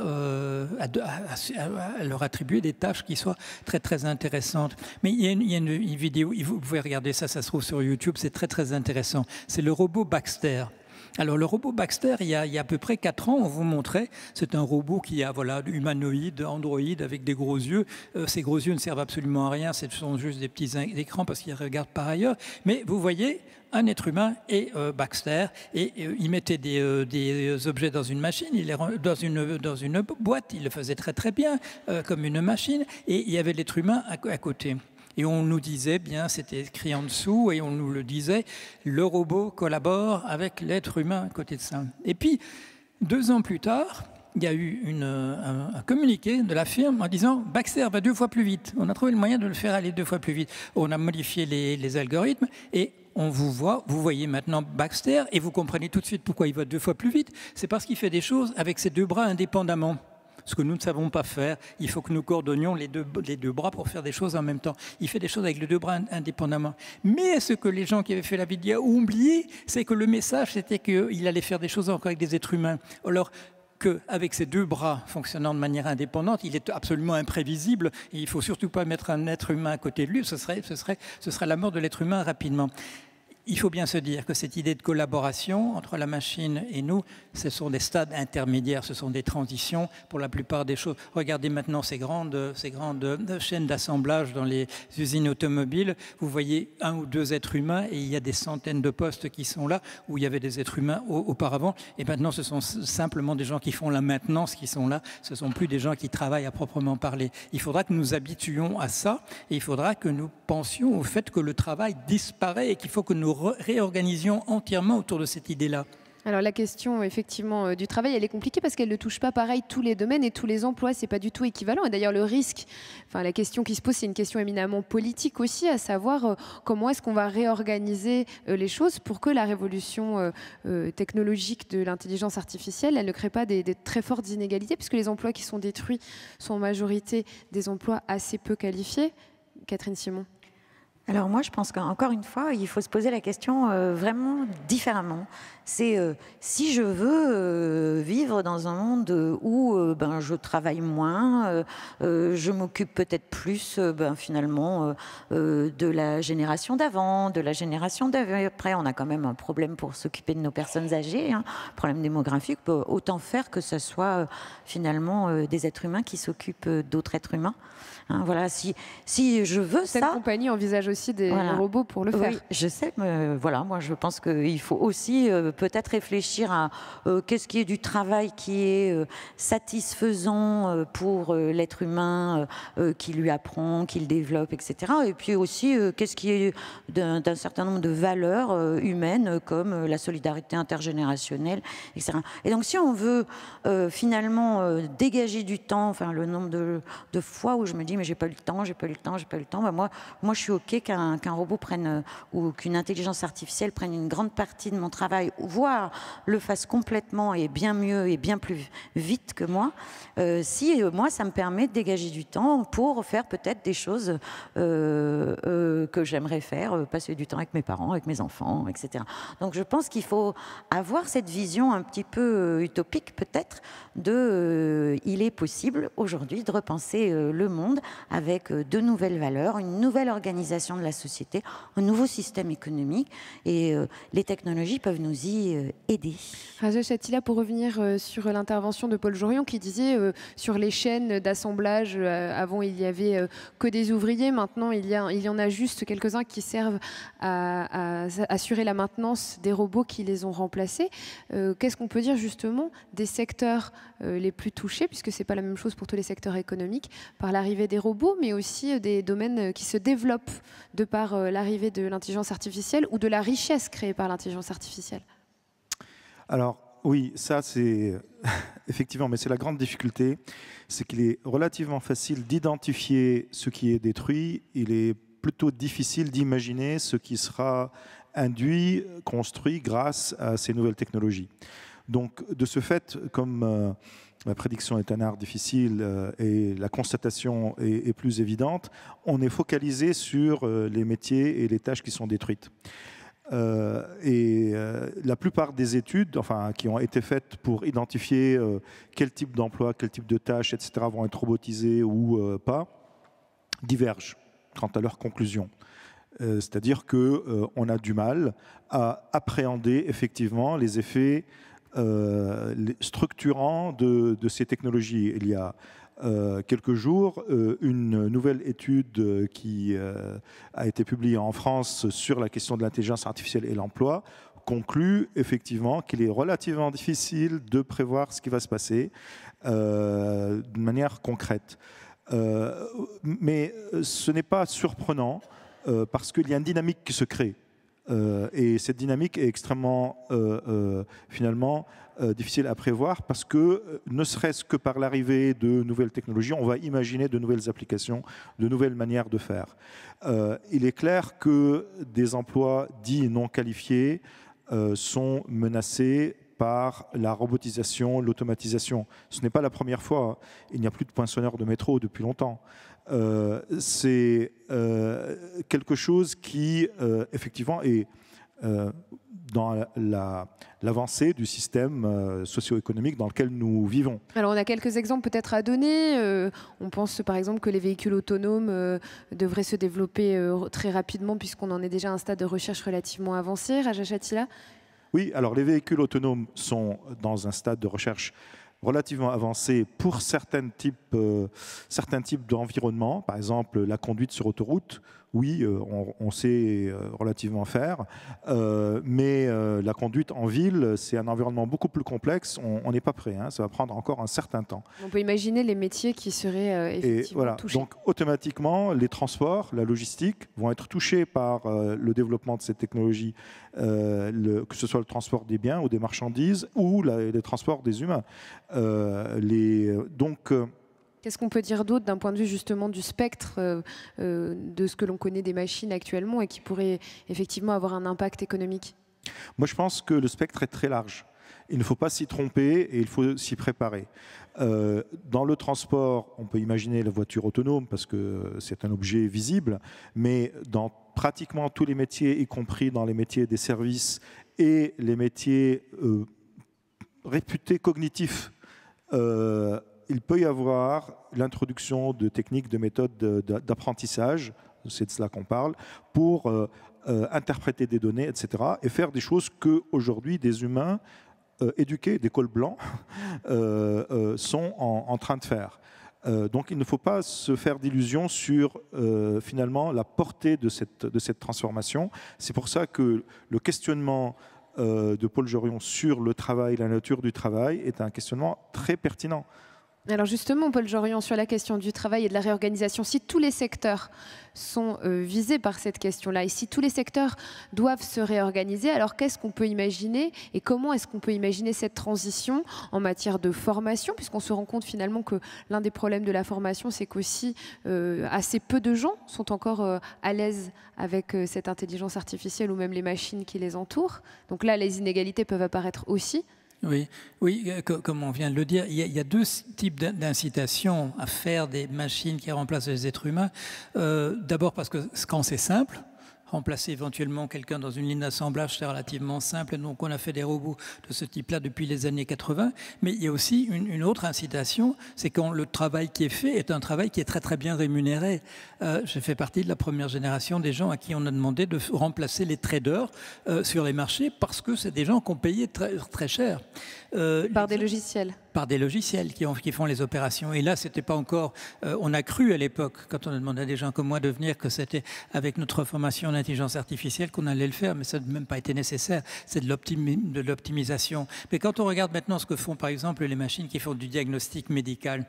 leur attribuer des tâches qui soient très très intéressante. Mais il y a une vidéo, vous pouvez regarder ça, ça se trouve sur YouTube, c'est très très intéressant. C'est le robot Baxter. Alors le robot Baxter, il y a à peu près 4 ans, on vous montrait, c'est un robot qui a humanoïde, androïde, avec des gros yeux. Ces gros yeux ne servent absolument à rien, ce sont juste des petits écrans parce qu'ils regardent par ailleurs. Mais vous voyez, un être humain et Baxter, et il mettait des objets dans une machine, dans une boîte, il le faisait très très bien, comme une machine, et il y avait l'être humain à côté. Et on nous disait, bien, c'était écrit en dessous, et on nous le disait, le robot collabore avec l'être humain à côté de ça. Et puis, 2 ans plus tard, il y a eu un communiqué de la firme en disant « Baxter va 2 fois plus vite ». On a trouvé le moyen de le faire aller 2 fois plus vite. On a modifié les algorithmes et vous voyez maintenant Baxter et vous comprenez tout de suite pourquoi il va 2 fois plus vite. C'est parce qu'il fait des choses avec ses 2 bras indépendamment. Ce que nous ne savons pas faire, il faut que nous coordonnions les deux bras pour faire des choses en même temps. Il fait des choses avec les 2 bras indépendamment. Mais ce que les gens qui avaient fait la vidéo ont oublié, c'est que le message, c'était qu'il allait faire des choses encore avec des êtres humains. Alors qu'avec ses 2 bras fonctionnant de manière indépendante, il est absolument imprévisible et il ne faut surtout pas mettre un être humain à côté de lui, ce serait la mort de l'être humain rapidement. Il faut bien se dire que cette idée de collaboration entre la machine et nous, ce sont des stades intermédiaires, ce sont des transitions pour la plupart des choses. Regardez maintenant ces grandes chaînes d'assemblage dans les usines automobiles. Vous voyez 1 ou 2 êtres humains et il y a des centaines de postes qui sont là où il y avait des êtres humains auparavant. Et maintenant, ce sont simplement des gens qui font la maintenance qui sont là. Ce ne sont plus des gens qui travaillent à proprement parler. Il faudra que nous habituions à ça et il faudra que nous pensions au fait que le travail disparaît et qu'il faut que nous réorganisions entièrement autour de cette idée-là. Alors la question effectivement du travail, elle est compliquée parce qu'elle ne touche pas pareil tous les domaines et tous les emplois, c'est pas du tout équivalent. Et d'ailleurs le risque, la question qui se pose, c'est une question éminemment politique aussi, à savoir comment est-ce qu'on va réorganiser les choses pour que la révolution technologique de l'intelligence artificielle, elle ne crée pas des très fortes inégalités, puisque les emplois qui sont détruits sont en majorité des emplois assez peu qualifiés. Catherine Simon. Alors moi, je pense qu'encore une fois, il faut se poser la question vraiment différemment. C'est si je veux vivre dans un monde où je travaille moins, je m'occupe peut-être plus finalement de la génération d'avant, de la génération d'après. On a quand même un problème pour s'occuper de nos personnes âgées, problème démographique. Autant faire que ce soit finalement des êtres humains qui s'occupent d'autres êtres humains. Voilà, si je veux ça... Cette compagnie envisage aussi des robots pour le faire. Oui, je sais, mais voilà, moi je pense qu'il faut aussi peut-être réfléchir à qu'est-ce qui est du travail qui est satisfaisant pour l'être humain, qui lui apprend, qui le développe, etc. Et puis aussi qu'est-ce qui est d'un certain nombre de valeurs humaines comme la solidarité intergénérationnelle, etc. Et donc si on veut finalement dégager du temps, le nombre de fois où je me dis mais j'ai pas eu le temps, moi je suis ok qu'un robot prenne ou qu'une intelligence artificielle prenne une grande partie de mon travail, voire le fasse complètement et bien mieux et bien plus vite que moi, si moi ça me permet de dégager du temps pour faire peut-être des choses que j'aimerais faire, passer du temps avec mes parents, avec mes enfants, etc. Donc je pense qu'il faut avoir cette vision un petit peu utopique peut-être il est possible aujourd'hui de repenser le monde avec de nouvelles valeurs, une nouvelle organisation de la société, un nouveau système économique, et les technologies peuvent nous y aider. Rajesh Attila, pour revenir sur l'intervention de Paul Jorion qui disait sur les chaînes d'assemblage, avant il n'y avait que des ouvriers, maintenant il y en a juste quelques-uns qui servent à assurer la maintenance des robots qui les ont remplacés. Qu'est-ce qu'on peut dire justement des secteurs les plus touchés, puisque ce n'est pas la même chose pour tous les secteurs économiques, par l'arrivée des robots, mais aussi des domaines qui se développent de par l'arrivée de l'intelligence artificielle ou de la richesse créée par l'intelligence artificielle? Alors oui, ça c'est effectivement, mais c'est la grande difficulté, c'est qu'il est relativement facile d'identifier ce qui est détruit, il est plutôt difficile d'imaginer ce qui sera induit, construit grâce à ces nouvelles technologies. Donc de ce fait, comme la prédiction est un art difficile et la constatation est plus évidente, on est focalisé sur les métiers et les tâches qui sont détruites. La plupart des études qui ont été faites pour identifier quel type d'emploi, quel type de tâches, etc. vont être robotisés ou pas, divergent quant à leurs conclusions. C'est-à-dire qu'on a du mal à appréhender effectivement les effets structurants de ces technologies. Il y a quelques jours, une nouvelle étude qui a été publiée en France sur la question de l'intelligence artificielle et l'emploi conclut effectivement qu'il est relativement difficile de prévoir ce qui va se passer de manière concrète. Mais ce n'est pas surprenant parce qu'il y a une dynamique qui se crée. Et cette dynamique est extrêmement, finalement, difficile à prévoir parce que, ne serait-ce que par l'arrivée de nouvelles technologies, on va imaginer de nouvelles applications, de nouvelles manières de faire. Il est clair que des emplois dits non qualifiés sont menacés par la robotisation, l'automatisation. Ce n'est pas la première fois. Il n'y a plus de poinçonneurs de métro depuis longtemps. C'est quelque chose qui, effectivement, est dans l'avancée du système socio-économique dans lequel nous vivons. Alors, on a quelques exemples peut-être à donner. On pense par exemple que les véhicules autonomes devraient se développer très rapidement puisqu'on en est déjà à un stade de recherche relativement avancé. Rajesh Attila? Oui, alors les véhicules autonomes sont dans un stade de recherche relativement avancé pour certains types d'environnements, par exemple la conduite sur autoroute. Oui, on sait relativement faire, mais la conduite en ville, c'est un environnement beaucoup plus complexe. On n'est pas prêt, hein, ça va prendre encore un certain temps. On peut imaginer les métiers qui seraient effectivement touchés. Donc automatiquement, les transports, la logistique vont être touchés par le développement de cette technologie, que ce soit le transport des biens ou des marchandises ou les transports des humains. Qu'est-ce qu'on peut dire d'autre d'un point de vue justement du spectre de ce que l'on connaît des machines actuellement et qui pourrait effectivement avoir un impact économique? Moi, je pense que le spectre est très large. Il ne faut pas s'y tromper et il faut s'y préparer. Dans le transport, on peut imaginer la voiture autonome parce que c'est un objet visible, mais dans pratiquement tous les métiers, y compris dans les métiers des services et les métiers réputés cognitifs, il peut y avoir l'introduction de techniques, de méthodes d'apprentissage, c'est de cela qu'on parle, pour interpréter des données, etc., et faire des choses qu'aujourd'hui des humains éduqués, des cols blancs, sont en train de faire. Donc il ne faut pas se faire d'illusions sur finalement la portée de cette transformation. C'est pour ça que le questionnement de Paul Jorion sur le travail, la nature du travail, est un questionnement très pertinent. Alors justement, Paul Jorion, sur la question du travail et de la réorganisation, si tous les secteurs sont visés par cette question-là et si tous les secteurs doivent se réorganiser, alors qu'est-ce qu'on peut imaginer et comment est-ce qu'on peut imaginer cette transition en matière de formation, puisqu'on se rend compte finalement que l'un des problèmes de la formation, c'est qu'aussi assez peu de gens sont encore à l'aise avec cette intelligence artificielle ou même les machines qui les entourent. Donc là, les inégalités peuvent apparaître aussi. Oui, oui, comme on vient de le dire, il y a deux types d'incitation à faire des machines qui remplacent les êtres humains. D'abord parce que quand c'est simple, remplacer éventuellement quelqu'un dans une ligne d'assemblage, c'est relativement simple. Donc on a fait des robots de ce type-là depuis les années 80. Mais il y a aussi une autre incitation, c'est quand le travail qui est fait est un travail qui est très très bien rémunéré. Je fais partie de la première génération des gens à qui on a demandé de remplacer les traders sur les marchés parce que c'est des gens qui ont payé très, très cher. Par des logiciels. Par des logiciels qui font les opérations. Et là, c'était pas encore... on a cru à l'époque, quand on a demandé à des gens comme moi de venir, que c'était avec notre formation en intelligence artificielle qu'on allait le faire, mais ça n'a même pas été nécessaire. C'est de l'optimisation. Mais quand on regarde maintenant ce que font, par exemple, les machines qui font du diagnostic médical,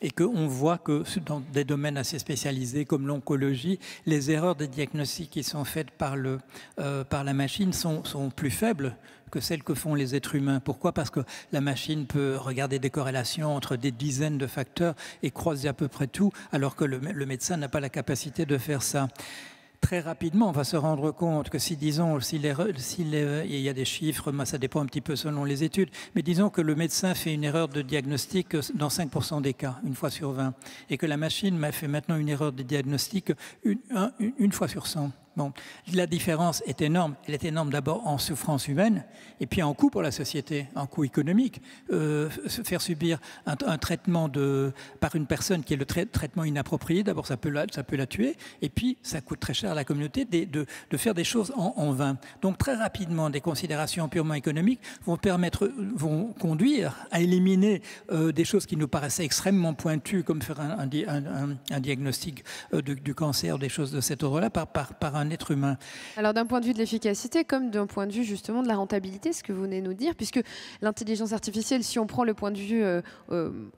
et qu'on voit que dans des domaines assez spécialisés comme l'oncologie, les erreurs de diagnostic qui sont faites par la machine sont plus faibles que celles que font les êtres humains. Pourquoi? Parce que la machine peut regarder des corrélations entre des dizaines de facteurs et croiser à peu près tout, alors que le médecin n'a pas la capacité de faire ça. Très rapidement, on va se rendre compte que il y a des chiffres, ça dépend un petit peu selon les études, mais disons que le médecin fait une erreur de diagnostic dans 5% des cas, une fois sur 20, et que la machine fait maintenant une erreur de diagnostic une fois sur 100. Bon, la différence est énorme. Elle est énorme d'abord en souffrance humaine et puis en coût pour la société, en coût économique. Faire subir un traitement par une personne qui est le traitement inapproprié, d'abord ça peut la tuer et puis ça coûte très cher à la communauté de faire des choses en vain. Donc très rapidement, des considérations purement économiques vont conduire à éliminer des choses qui nous paraissaient extrêmement pointues, comme faire un diagnostic du cancer, des choses de cet ordre-là par un être humain. Alors d'un point de vue de l'efficacité comme d'un point de vue justement de la rentabilité, ce que vous venez de nous dire, puisque l'intelligence artificielle, si on prend le point de vue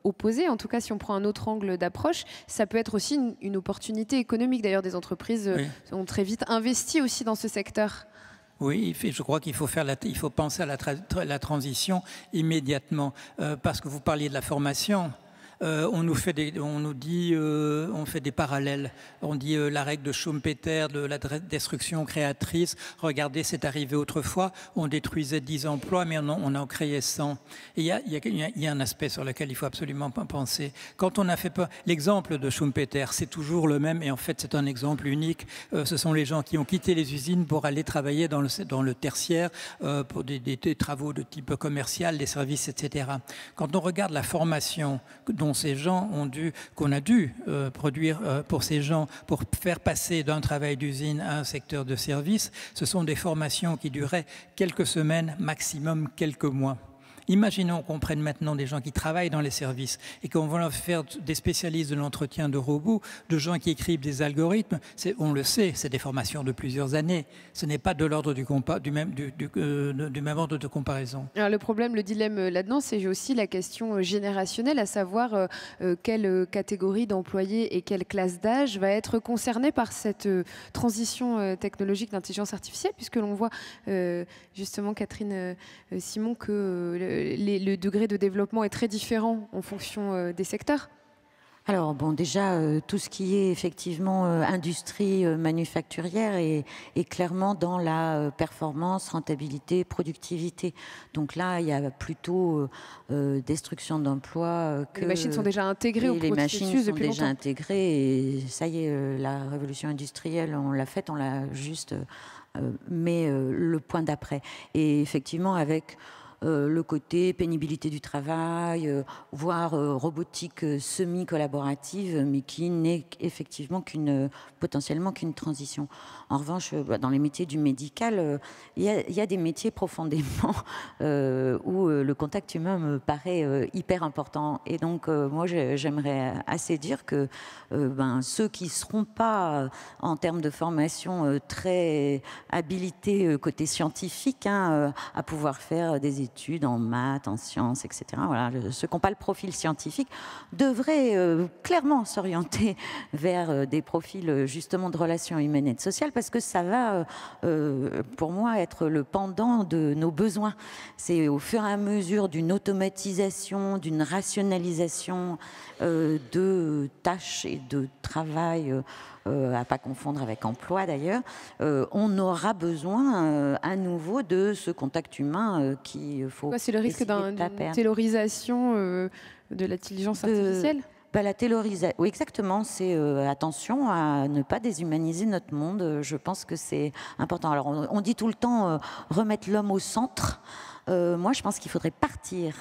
opposé, en tout cas si on prend un autre angle d'approche, ça peut être aussi une opportunité économique. D'ailleurs, des entreprises ont très vite investi aussi dans ce secteur. Oui, je crois qu'il faut penser à la transition immédiatement, parce que vous parliez de la formation. On fait des parallèles. On dit la règle de Schumpeter, de la destruction créatrice. Regardez, c'est arrivé autrefois. On détruisait 10 emplois, mais on en créait 100. Et il y a un aspect sur lequel il faut absolument pas penser. Quand on a fait peur, l'exemple de Schumpeter, c'est toujours le même, et en fait, c'est un exemple unique. Ce sont les gens qui ont quitté les usines pour aller travailler dans le tertiaire, pour des travaux de type commercial, des services, etc. Quand on regarde la formation dont ces gens qu'on a dû produire pour ces gens, pour faire passer d'un travail d'usine à un secteur de service, ce sont des formations qui duraient quelques semaines, maximum quelques mois. Imaginons qu'on prenne maintenant des gens qui travaillent dans les services et qu'on va leur faire des spécialistes de l'entretien de robots, de gens qui écrivent des algorithmes. On le sait, c'est des formations de plusieurs années. Ce n'est pas de l'ordre du même ordre de comparaison. Alors le problème, le dilemme là-dedans, c'est aussi la question générationnelle, à savoir quelle catégorie d'employés et quelle classe d'âge va être concernée par cette transition technologique d'intelligence artificielle, puisque l'on voit justement, Catherine Simon, que le degré de développement est très différent en fonction des secteurs. Alors bon, déjà, tout ce qui est effectivement industrie manufacturière est clairement dans la performance, rentabilité, productivité. Donc là, il y a plutôt destruction d'emplois que... Les machines sont déjà intégrées au processus depuis longtemps. Les machines sont déjà intégrées et ça y est, la révolution industrielle, on l'a faite, on l'a juste mis le point d'après. Et effectivement, avec... le côté pénibilité du travail, voire robotique semi-collaborative, mais qui n'est effectivement potentiellement qu'une transition. En revanche, dans les métiers du médical, il y a des métiers profondément où le contact humain me paraît hyper important. Et donc, moi, j'aimerais assez dire que ceux qui ne seront pas, en termes de formation, très habilités côté scientifique, à pouvoir faire des études études en maths, en sciences, etc. Voilà, ceux qui n'ont pas le profil scientifique devraient clairement s'orienter vers des profils justement de relations humaines et de sociales, parce que ça va, pour moi, être le pendant de nos besoins. C'est au fur et à mesure d'une automatisation, d'une rationalisation de tâches et de travail, à pas confondre avec emploi d'ailleurs, on aura besoin à nouveau de ce contact humain qu'il faut. C'est le risque d'une taylorisation de l'intelligence artificielle. La taylorisation, oui, exactement. C'est attention à ne pas déshumaniser notre monde. Je pense que c'est important. Alors, on dit tout le temps remettre l'homme au centre. Moi, je pense qu'il faudrait partir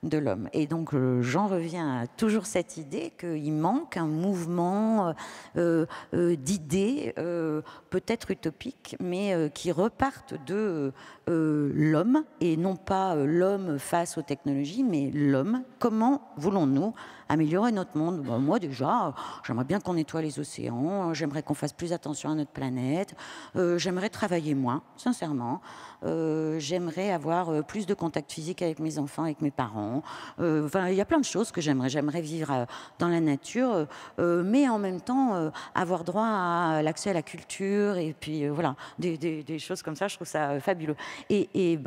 de l'homme. Et donc, j'en reviens à toujours cette idée qu'il manque un mouvement d'idées, peut-être utopiques, mais qui repartent de l'homme, et non pas l'homme face aux technologies, mais l'homme. Comment voulons-nous améliorer notre monde? Moi, déjà, j'aimerais bien qu'on nettoie les océans, j'aimerais qu'on fasse plus attention à notre planète, j'aimerais travailler moins, sincèrement. J'aimerais avoir plus de contact physique avec mes enfants, avec mes parents. Enfin, il y a plein de choses que j'aimerais. J'aimerais vivre dans la nature, mais en même temps avoir droit à l'accès à la culture, et puis voilà, des choses comme ça. Je trouve ça fabuleux. Et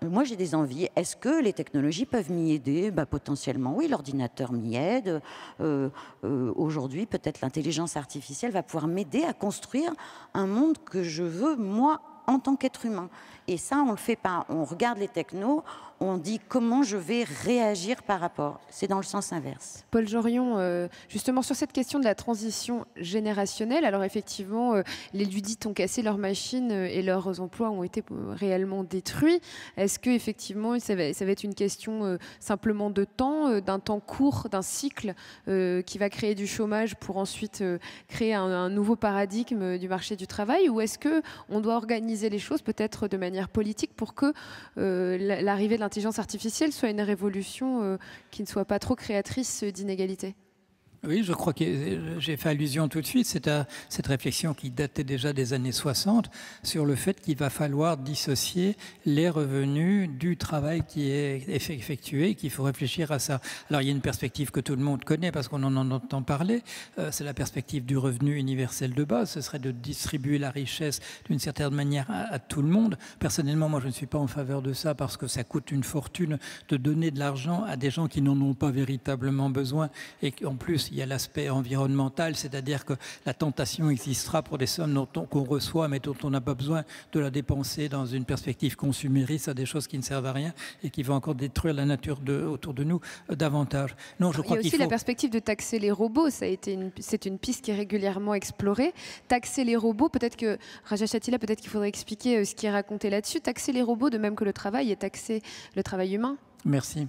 moi, j'ai des envies. Est-ce que les technologies peuvent m'y aider? Potentiellement, oui. L'ordinateur m'y aide. Aujourd'hui, peut-être l'intelligence artificielle va pouvoir m'aider à construire un monde que je veux, moi, en tant qu'être humain. Et ça, on ne le fait pas. On regarde les technos, on dit comment je vais réagir par rapport. C'est dans le sens inverse. Paul Jorion, justement sur cette question de la transition générationnelle, alors effectivement, les ludites ont cassé leurs machines et leurs emplois ont été réellement détruits. Est-ce que effectivement, ça va être une question simplement de temps, d'un temps court, d'un cycle qui va créer du chômage pour ensuite créer un nouveau paradigme du marché du travail, ou est-ce que on doit organiser les choses peut-être de manière politique pour que l'arrivée de l'intelligence artificielle soit une révolution qui ne soit pas trop créatrice d'inégalités? Oui, je crois que j'ai fait allusion tout de suite. C'est à cette réflexion qui datait déjà des années 60 sur le fait qu'il va falloir dissocier les revenus du travail qui est effectué et qu'il faut réfléchir à ça. Alors, il y a une perspective que tout le monde connaît parce qu'on en entend parler. C'est la perspective du revenu universel de base. Ce serait de distribuer la richesse d'une certaine manière à tout le monde. Personnellement, moi, je ne suis pas en faveur de ça parce que ça coûte une fortune de donner de l'argent à des gens qui n'en ont pas véritablement besoin et qu'en plus, il y a l'aspect environnemental, c'est-à-dire que la tentation existera pour des sommes qu'on reçoit mais dont on n'a pas besoin de la dépenser dans une perspective consumériste à des choses qui ne servent à rien et qui vont encore détruire la nature autour de nous davantage. Non, je crois il y a aussi la perspective de taxer les robots. C'est une piste qui est régulièrement explorée. Taxer les robots, peut-être que Raja Chatila, peut-être qu'il faudrait expliquer ce qui est raconté là-dessus. Taxer les robots de même que le travail et taxer le travail humain. Merci.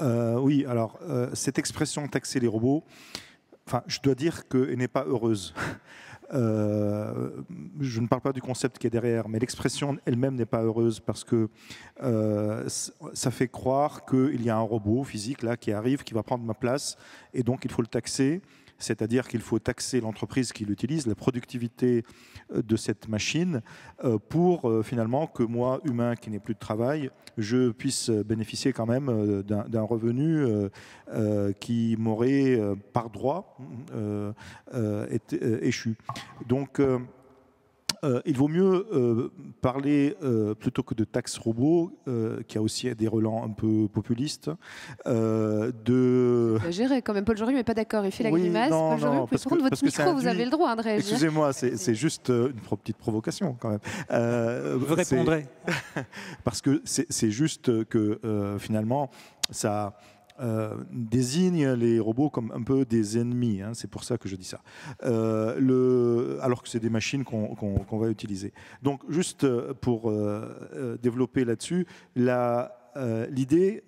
Oui, alors cette expression taxer les robots, je dois dire qu'elle n'est pas heureuse. Je ne parle pas du concept qui est derrière, mais l'expression elle-même n'est pas heureuse parce que ça fait croire qu'il y a un robot physique là qui arrive, qui va prendre ma place, et donc il faut le taxer. C'est-à-dire qu'il faut taxer l'entreprise qui l'utilise, la productivité de cette machine, pour finalement que moi, humain qui n'ai plus de travail, je puisse bénéficier quand même d'un revenu qui m'aurait par droit échu. Donc il vaut mieux parler, plutôt que de taxe robot, qui a aussi des relents un peu populistes, de... Gérer quand même, Paul Jorion n'est pas d'accord, il fait la grimace. Non, Paul Jorion, parce prendre votre micro, vous avez le droit de réagir. Excusez-moi, c'est juste une petite provocation quand même. Vous répondrez. Parce que c'est juste que finalement, ça... désigne les robots comme un peu des ennemis, hein, c'est pour ça que je dis ça, alors que c'est des machines qu'on va utiliser. Donc juste pour développer là-dessus, l'idée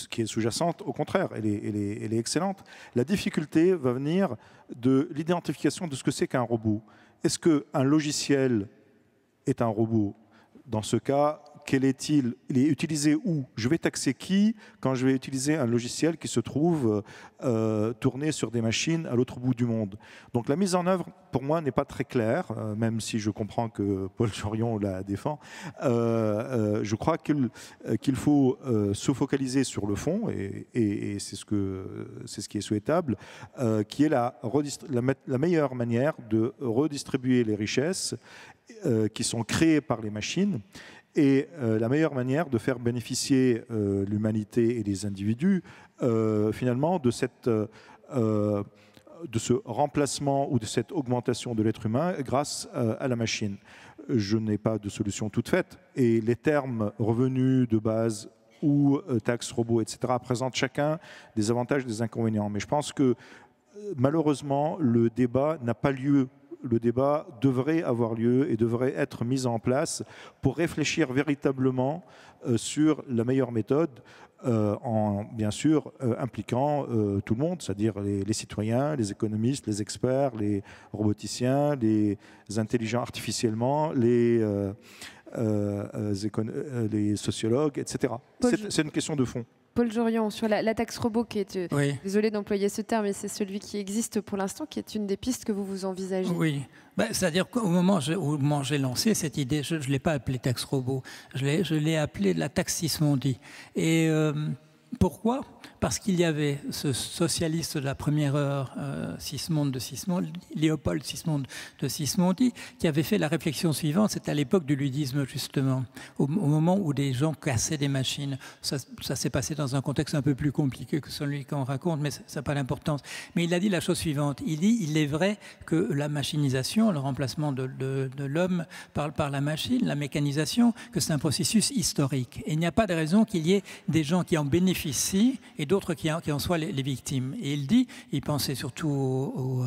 qui est sous-jacente, au contraire, elle est excellente. La difficulté va venir de l'identification de ce que c'est qu'un robot. Est-ce qu'un logiciel est un robot? Dans ce cas, quel est-il? Il est utilisé où? Je vais taxer qui quand je vais utiliser un logiciel qui se trouve tourné sur des machines à l'autre bout du monde? Donc la mise en œuvre, pour moi, n'est pas très claire, même si je comprends que Paul Jorion la défend. Je crois qu'il faut se focaliser sur le fond, et c'est ce qui est souhaitable, qui est la meilleure manière de redistribuer les richesses qui sont créées par les machines, et la meilleure manière de faire bénéficier l'humanité et les individus finalement de ce remplacement ou de cette augmentation de l'être humain grâce à la machine. Je n'ai pas de solution toute faite, et les termes revenus de base ou taxes robots, etc., présentent chacun des avantages et des inconvénients. Mais je pense que malheureusement, le débat n'a pas lieu. Le débat devrait avoir lieu et devrait être mis en place pour réfléchir véritablement sur la meilleure méthode, en bien sûr impliquant tout le monde, c'est-à-dire les citoyens, les économistes, les experts, les roboticiens, les intelligents artificiellement, les sociologues, etc. C'est une question de fond. Paul Jorion, sur la taxe robot, qui est, Oui. désolé d'employer ce terme, mais c'est celui qui existe pour l'instant, qui est une des pistes que vous envisagez. Oui, c'est-à-dire qu'au moment où j'ai lancé cette idée, je ne l'ai pas appelée taxe robot, je l'ai appelée la taxe Sismondi. Et pourquoi? Parce qu'il y avait ce socialiste de la première heure, Léopold Sismond de Sismondi, qui avait fait la réflexion suivante. C'était à l'époque du ludisme, justement, au moment où des gens cassaient des machines. Ça s'est passé dans un contexte un peu plus compliqué que celui qu'on raconte, mais ça n'a pas d'importance. Mais il a dit la chose suivante. Il dit, il est vrai que la machinisation, le remplacement de l'homme par la machine, la mécanisation, que c'est un processus historique. Et il n'y a pas de raison qu'il y ait des gens qui en bénéficient et d'autres qui en soient les victimes. Et il dit, il pensait surtout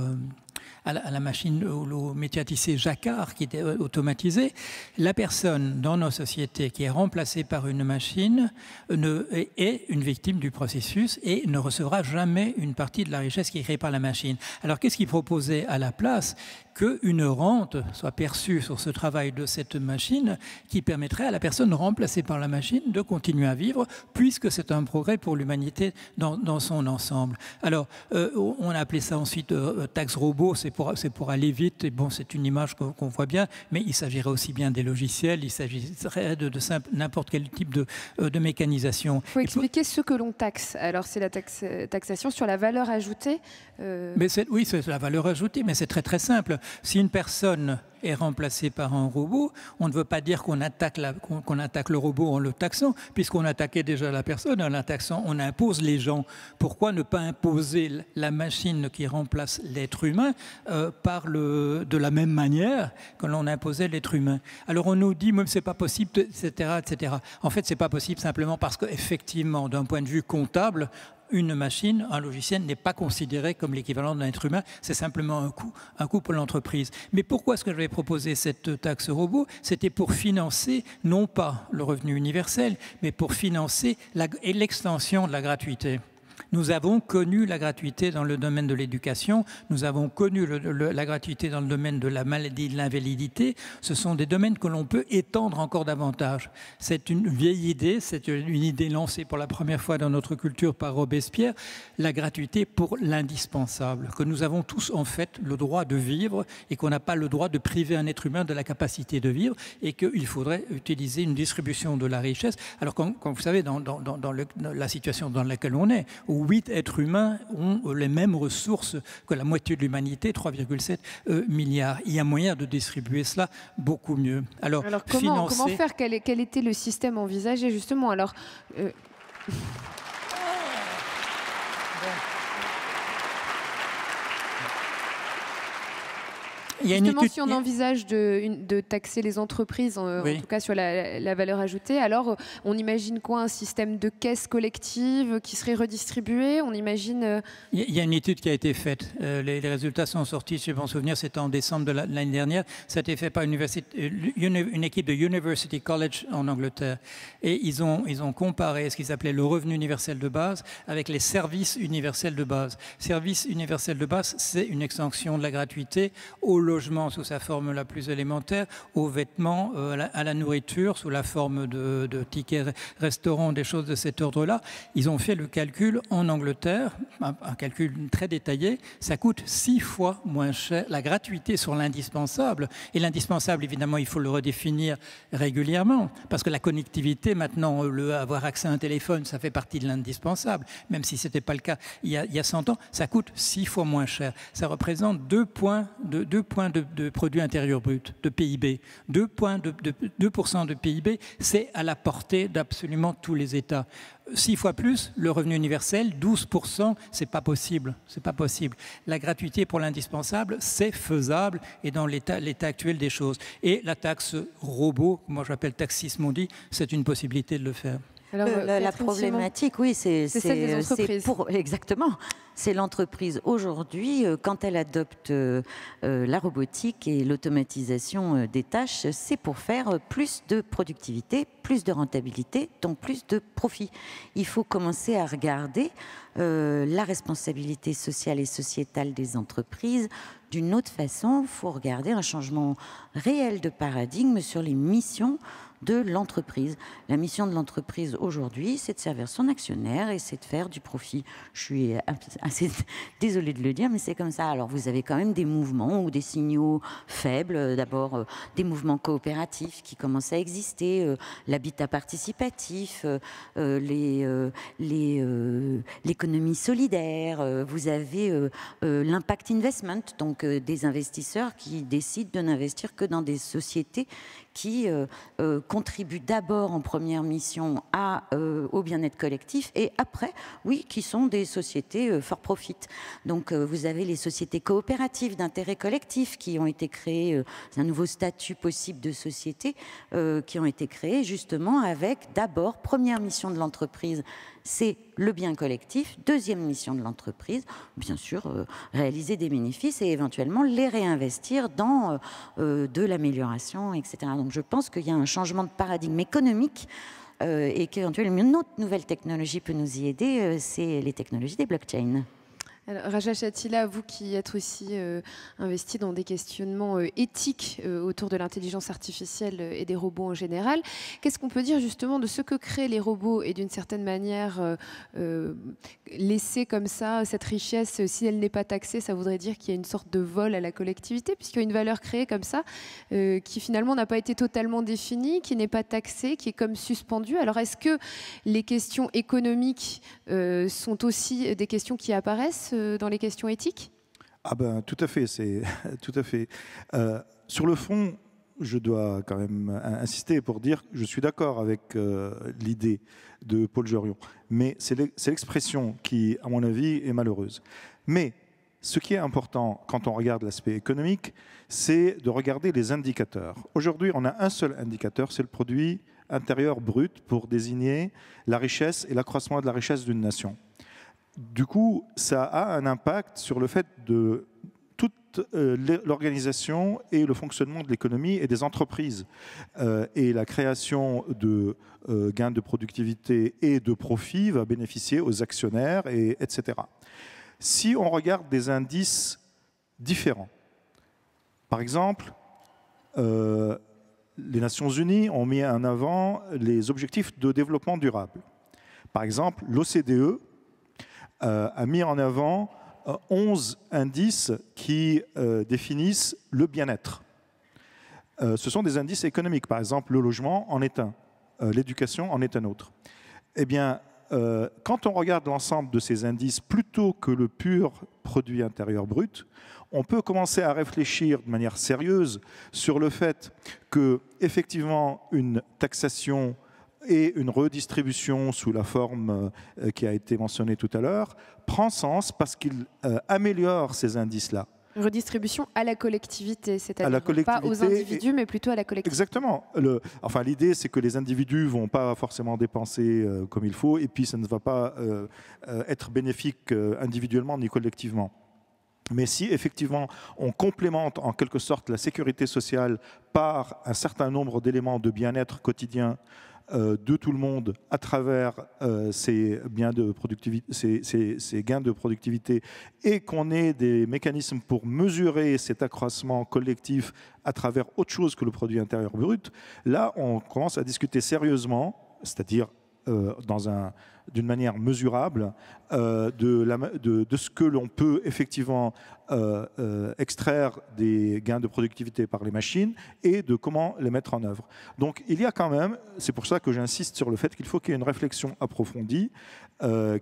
à la machine, au métier à tisser jacquard qui était automatisé. La personne dans nos sociétés qui est remplacée par une machine est une victime du processus et ne recevra jamais une partie de la richesse qui est créée par la machine. Alors qu'est-ce qu'il proposait à la place? Qu'une rente soit perçue sur ce travail de cette machine qui permettrait à la personne remplacée par la machine de continuer à vivre, puisque c'est un progrès pour l'humanité dans son ensemble. Alors, on a appelé ça ensuite taxe robot, c'est pour aller vite, et bon, c'est une image qu'on voit bien, mais il s'agirait aussi bien des logiciels, il s'agirait de n'importe quel type de mécanisation. Il faut expliquer ce que l'on taxe. Alors, c'est la taxation sur la valeur ajoutée. Oui, c'est la valeur ajoutée, mais c'est très très simple. Si une personne est remplacée par un robot, on ne veut pas dire qu'on attaque le robot en le taxant, puisqu'on attaquait déjà la personne en la taxant, on impose les gens. Pourquoi ne pas imposer la machine qui remplace l'être humain de la même manière que l'on imposait l'être humain? Alors on nous dit, même c'est pas possible, etc., etc. En fait, c'est pas possible simplement parce qu'effectivement, d'un point de vue comptable, une machine, un logiciel n'est pas considéré comme l'équivalent d'un être humain, c'est simplement un coût pour l'entreprise. Mais pourquoi est-ce que j'avais proposé cette taxe robot? C'était pour financer, non pas le revenu universel, mais pour financer l'extension de la gratuité. Nous avons connu la gratuité dans le domaine de l'éducation, nous avons connu la gratuité dans le domaine de la maladie et de l'invalidité. Ce sont des domaines que l'on peut étendre encore davantage. C'est une vieille idée, c'est une idée lancée pour la première fois dans notre culture par Robespierre, la gratuité pour l'indispensable, que nous avons tous en fait le droit de vivre et qu'on n'a pas le droit de priver un être humain de la capacité de vivre et qu'il faudrait utiliser une distribution de la richesse. Alors quand vous savez, dans la situation dans laquelle on est, où 8 êtres humains ont les mêmes ressources que la moitié de l'humanité, 3,7 milliards. Il y a moyen de distribuer cela beaucoup mieux. Alors comment faire? Quel était le système envisagé justement? Alors, justement, si on envisage de taxer les entreprises, en tout cas sur la valeur ajoutée, alors on imagine quoi? Un système de caisse collective qui serait redistribué? On imagine... Il y a une étude qui a été faite. Les résultats sont sortis, je m'en souvenir, c'était en décembre de l'année dernière. Ça a été fait par une équipe de University College en Angleterre. Et ils ont comparé ce qu'ils appelaient le revenu universel de base avec les services universels de base. Service universel de base, c'est une extension de la gratuité au logement sous sa forme la plus élémentaire, aux vêtements, à la nourriture sous la forme de tickets restaurants, des choses de cet ordre-là. Ils ont fait le calcul en Angleterre, un calcul très détaillé. Ça coûte 6 fois moins cher, la gratuité sur l'indispensable. Et l'indispensable, évidemment, il faut le redéfinir régulièrement, parce que la connectivité, maintenant, avoir accès à un téléphone, ça fait partie de l'indispensable, même si ce n'était pas le cas il y a 100 ans, ça coûte 6 fois moins cher. Ça représente 2 points de produit intérieur brut, de PIB. 2% de PIB, c'est à la portée d'absolument tous les États. 6 fois plus, le revenu universel, 12%, c'est pas possible. C'est pas possible. La gratuité pour l'indispensable, c'est faisable et dans l'état actuel des choses. Et la taxe robot, moi j'appelle taxe Sismondi, c'est une possibilité de le faire. Alors, la problématique, oui, c'est celle des entreprises. Exactement. C'est l'entreprise aujourd'hui, quand elle adopte la robotique et l'automatisation des tâches, c'est pour faire plus de productivité, plus de rentabilité, donc plus de profit. Il faut commencer à regarder la responsabilité sociale et sociétale des entreprises d'une autre façon. Il faut regarder un changement réel de paradigme sur les missions de l'entreprise. La mission de l'entreprise aujourd'hui, c'est de servir son actionnaire et c'est de faire du profit. Je suis assez désolée de le dire, mais c'est comme ça. Alors vous avez quand même des mouvements ou des signaux faibles. D'abord, des mouvements coopératifs qui commencent à exister, l'habitat participatif, l'économie solidaire. Vous avez l'impact investment, donc des investisseurs qui décident de n'investir que dans des sociétés qui contribuent d'abord en première mission au bien-être collectif et après, oui, qui sont des sociétés for profit. Donc vous avez les sociétés coopératives d'intérêt collectif qui ont été créées, un nouveau statut possible de société qui ont été créées justement avec d'abord, première mission de l'entreprise, c'est le bien collectif. Deuxième mission de l'entreprise, bien sûr, réaliser des bénéfices et éventuellement les réinvestir dans de l'amélioration, etc. Donc je pense qu'il y a un changement de paradigme économique et qu'éventuellement une autre nouvelle technologie peut nous y aider, c'est les technologies des blockchains. Alors, Raja Chatila, vous qui êtes aussi investi dans des questionnements éthiques autour de l'intelligence artificielle et des robots en général, qu'est-ce qu'on peut dire justement de ce que créent les robots et d'une certaine manière laisser comme ça cette richesse, si elle n'est pas taxée, ça voudrait dire qu'il y a une sorte de vol à la collectivité, puisqu'il y a une valeur créée comme ça qui finalement n'a pas été totalement définie, qui n'est pas taxée, qui est comme suspendue. Alors est-ce que les questions économiques sont aussi des questions qui apparaissent dans les questions éthiques? Ah ben, tout à fait. Tout à fait. Sur le fond, je dois quand même insister pour dire que je suis d'accord avec l'idée de Paul Jorion. Mais c'est l'expression qui, à mon avis, est malheureuse. Mais ce qui est important quand on regarde l'aspect économique, c'est de regarder les indicateurs. Aujourd'hui, on a un seul indicateur, c'est le produit intérieur brut pour désigner la richesse et l'accroissement de la richesse d'une nation. Du coup, ça a un impact sur le fait de toute l'organisation et le fonctionnement de l'économie et des entreprises. Et la création de gains de productivité et de profit va bénéficier aux actionnaires, etc. Si on regarde des indices différents, par exemple, les Nations Unies ont mis en avant les objectifs de développement durable. Par exemple, l'OCDE a mis en avant 11 indices qui définissent le bien-être. Ce sont des indices économiques. Par exemple, le logement en est un, l'éducation en est un autre. Eh bien, quand on regarde l'ensemble de ces indices plutôt que le pur produit intérieur brut, on peut commencer à réfléchir de manière sérieuse sur le fait que, effectivement, une taxation et une redistribution sous la forme qui a été mentionnée tout à l'heure prend sens parce qu'il améliore ces indices-là. Redistribution à la collectivité, c'est-à-dire pas aux individus, mais plutôt à la collectivité. Exactement. Enfin, l'idée, c'est que les individus ne vont pas forcément dépenser comme il faut, et puis ça ne va pas être bénéfique individuellement ni collectivement. Mais si effectivement on complémente en quelque sorte la sécurité sociale par un certain nombre d'éléments de bien-être quotidien de tout le monde à travers ces gains de productivité et qu'on ait des mécanismes pour mesurer cet accroissement collectif à travers autre chose que le produit intérieur brut, là, on commence à discuter sérieusement, c'est-à-dire d'une manière mesurable de ce que l'on peut effectivement extraire des gains de productivité par les machines et de comment les mettre en œuvre. Donc il y a quand même, c'est pour ça que j'insiste sur le fait qu'il faut qu'il y ait une réflexion approfondie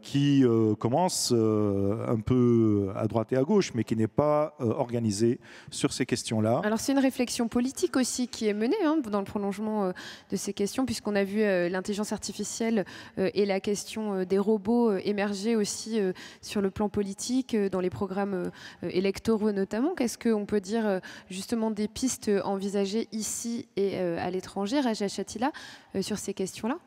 qui commence un peu à droite et à gauche, mais qui n'est pas organisée sur ces questions-là. Alors c'est une réflexion politique aussi qui est menée dans le prolongement de ces questions, puisqu'on a vu l'intelligence artificielle et la question des robots émerger aussi sur le plan politique, dans les programmes électoraux notamment. Qu'est-ce qu'on peut dire justement des pistes envisagées ici et à l'étranger, Raja Chatila, sur ces questions-là?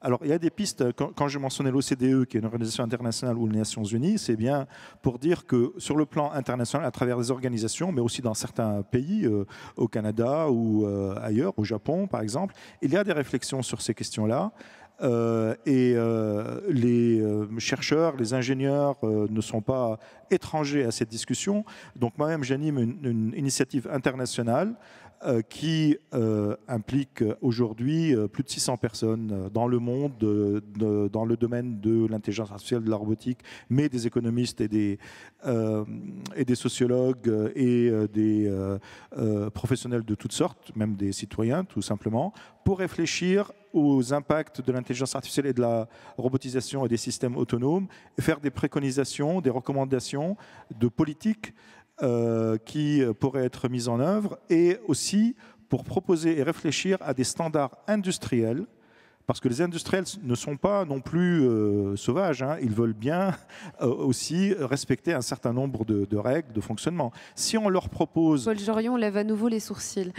Alors, il y a des pistes, quand je mentionnais l'OCDE, qui est une organisation internationale, ou les Nations Unies, c'est bien pour dire que sur le plan international, à travers des organisations, mais aussi dans certains pays, au Canada ou ailleurs, au Japon par exemple, il y a des réflexions sur ces questions-là. Les chercheurs, les ingénieurs ne sont pas étrangers à cette discussion. Donc moi-même, j'anime une initiative internationale qui implique aujourd'hui plus de 600 personnes dans le monde, dans le domaine de l'intelligence artificielle, de la robotique, mais des économistes et des sociologues et des professionnels de toutes sortes, même des citoyens tout simplement, pour réfléchir aux impacts de l'intelligence artificielle et de la robotisation et des systèmes autonomes, et faire des préconisations, des recommandations de politique qui pourraient être mises en œuvre, et aussi pour proposer et réfléchir à des standards industriels, parce que les industriels ne sont pas non plus sauvages, hein. Ils veulent bien aussi respecter un certain nombre de règles de fonctionnement. Si on leur propose... Paul Jorion lève à nouveau les sourcils.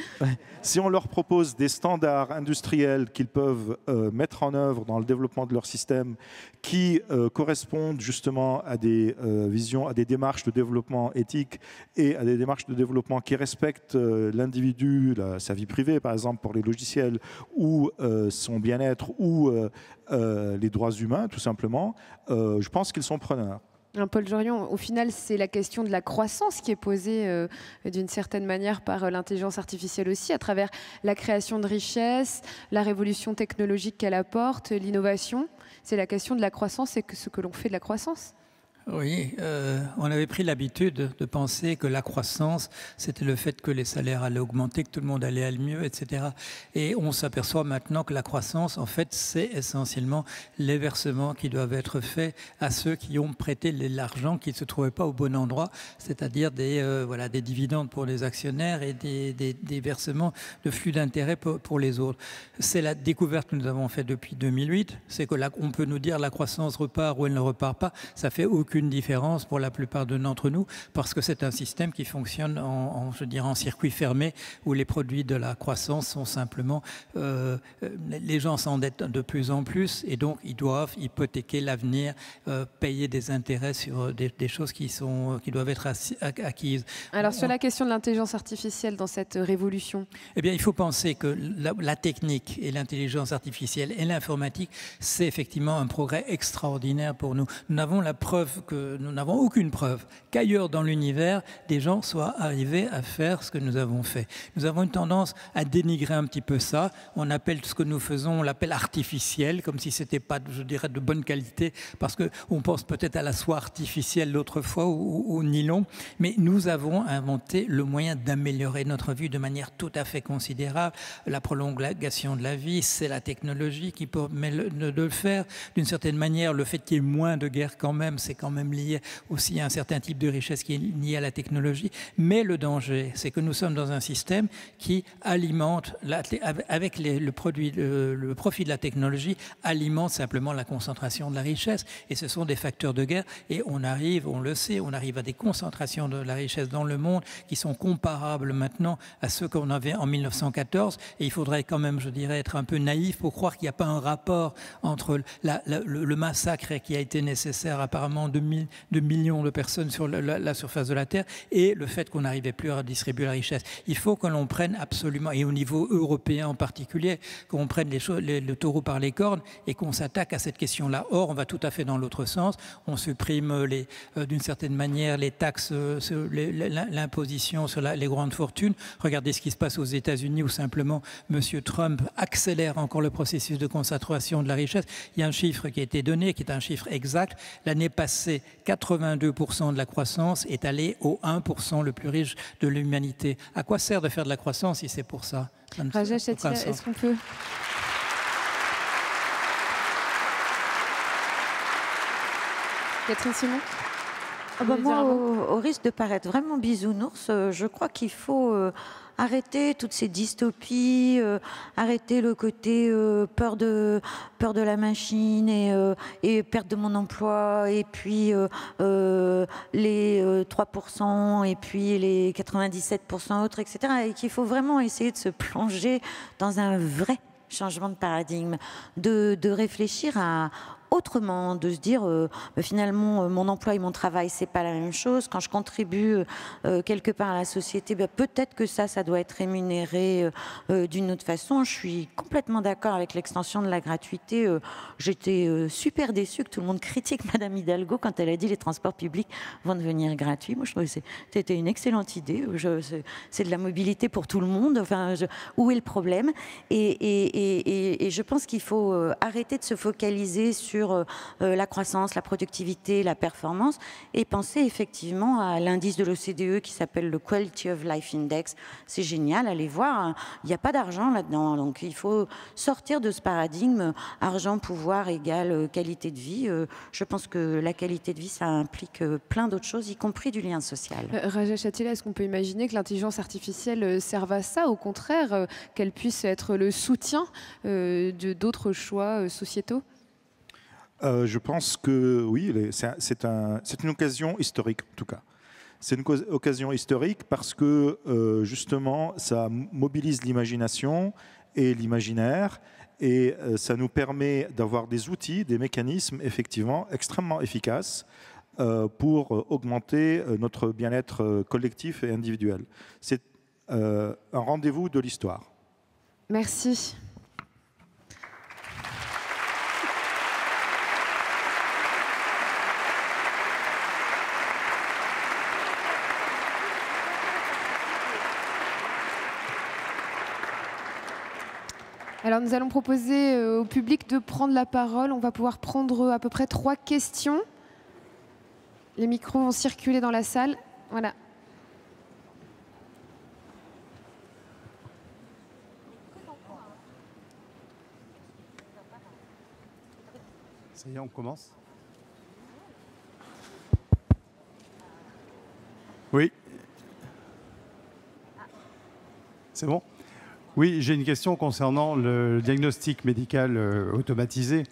Si on leur propose des standards industriels qu'ils peuvent mettre en œuvre dans le développement de leur système, qui correspondent justement à des visions, à des démarches de développement éthique et à des démarches de développement qui respectent l'individu, sa vie privée par exemple pour les logiciels, ou son bien-être, ou les droits humains, tout simplement, je pense qu'ils sont preneurs. Paul Jorion, au final, c'est la question de la croissance qui est posée d'une certaine manière par l'intelligence artificielle aussi, à travers la création de richesses, la révolution technologique qu'elle apporte, l'innovation. C'est la question de la croissance et ce que l'on fait de la croissance. Oui, on avait pris l'habitude de penser que la croissance, c'était le fait que les salaires allaient augmenter, que tout le monde allait aller mieux, etc. Et on s'aperçoit maintenant que la croissance, en fait, c'est essentiellement les versements qui doivent être faits à ceux qui ont prêté l'argent qui ne se trouvait pas au bon endroit, c'est-à-dire des dividendes pour les actionnaires et des versements de flux d'intérêts pour les autres. C'est la découverte que nous avons faite depuis 2008, c'est que là, on peut nous dire la croissance repart ou elle ne repart pas, ça fait aucune différence pour la plupart d'entre nous, parce que c'est un système qui fonctionne en circuit fermé, où les produits de la croissance sont simplement... les gens s'endettent de plus en plus, et donc ils doivent hypothéquer l'avenir, payer des intérêts sur des choses qui doivent être acquises. Alors sur la question de l'intelligence artificielle dans cette révolution, eh bien, il faut penser que la technique et l'intelligence artificielle et l'informatique, c'est effectivement un progrès extraordinaire pour nous. Nous n'avons aucune preuve qu'ailleurs dans l'univers, des gens soient arrivés à faire ce que nous avons fait. Nous avons une tendance à dénigrer un petit peu ça. On appelle ce que nous faisons, on l'appelle artificiel, comme si c'était pas, je dirais, de bonne qualité, parce qu'on pense peut-être à la soie artificielle l'autre fois, ou au nylon. Mais nous avons inventé le moyen d'améliorer notre vie de manière tout à fait considérable. La prolongation de la vie, c'est la technologie qui permet de le faire. D'une certaine manière, le fait qu'il y ait moins de guerre quand même, c'est quand même lié aussi à un certain type de richesse qui est lié à la technologie. Mais le danger, c'est que nous sommes dans un système qui alimente, avec le profit de la technologie, alimente simplement la concentration de la richesse. Et ce sont des facteurs de guerre. Et on le sait, on arrive à des concentrations de la richesse dans le monde qui sont comparables maintenant à ceux qu'on avait en 1914. Et il faudrait quand même, je dirais, être un peu naïf pour croire qu'il n'y a pas un rapport entre le massacre qui a été nécessaire apparemment en 2000 de millions de personnes sur la surface de la Terre, et le fait qu'on n'arrivait plus à distribuer la richesse. Il faut que l'on prenne absolument, et au niveau européen en particulier, qu'on prenne le taureau par les cornes et qu'on s'attaque à cette question-là. Or, on va tout à fait dans l'autre sens. On supprime d'une certaine manière les taxes, l'imposition sur les grandes fortunes. Regardez ce qui se passe aux États-Unis où simplement M. Trump accélère encore le processus de concentration de la richesse. Il y a un chiffre qui a été donné, qui est un chiffre exact. L'année passée, 82% de la croissance est allée au 1% le plus riche de l'humanité. À quoi sert de faire de la croissance si c'est pour ça? Rajesh Atila, est-ce qu'on peut... Catherine Simon? Moi, au risque de paraître vraiment bisounours, je crois qu'il faut arrêter toutes ces dystopies, arrêter le côté peur de la machine et perte de mon emploi, et puis les 3% et puis les 97% autres, etc. Et qu'il faut vraiment essayer de se plonger dans un vrai changement de paradigme, de réfléchir à autrement, de se dire finalement mon emploi et mon travail c'est pas la même chose. Quand je contribue quelque part à la société, peut-être que ça doit être rémunéré d'une autre façon. Je suis complètement d'accord avec l'extension de la gratuité. J'étais super déçue que tout le monde critique Madame Hidalgo quand elle a dit les transports publics vont devenir gratuits. Moi je trouve que c'était une excellente idée. C'est de la mobilité pour tout le monde. Enfin, où est le problème? Et je pense qu'il faut arrêter de se focaliser sur la croissance, la productivité, la performance, et penser effectivement à l'indice de l'OCDE qui s'appelle le Quality of Life Index. C'est génial, allez voir, il n'y a pas d'argent là-dedans, donc il faut sortir de ce paradigme argent, pouvoir égale qualité de vie. Je pense que la qualité de vie, ça implique plein d'autres choses, y compris du lien social. Rajesh Atila, est-ce qu'on peut imaginer que l'intelligence artificielle serve à ça, au contraire, qu'elle puisse être le soutien d'autres choix sociétaux? Je pense que oui, c'est une occasion historique en tout cas. C'est une occasion historique parce que justement ça mobilise l'imagination et l'imaginaire, et ça nous permet d'avoir des outils, des mécanismes effectivement extrêmement efficaces pour augmenter notre bien-être collectif et individuel. C'est un rendez-vous de l'histoire. Merci. Alors nous allons proposer au public de prendre la parole. On va pouvoir prendre à peu près 3 questions. Les micros vont circuler dans la salle. Voilà. Ça y est, on commence. Oui. C'est bon ? Oui, j'ai une question concernant le diagnostic médical automatisé.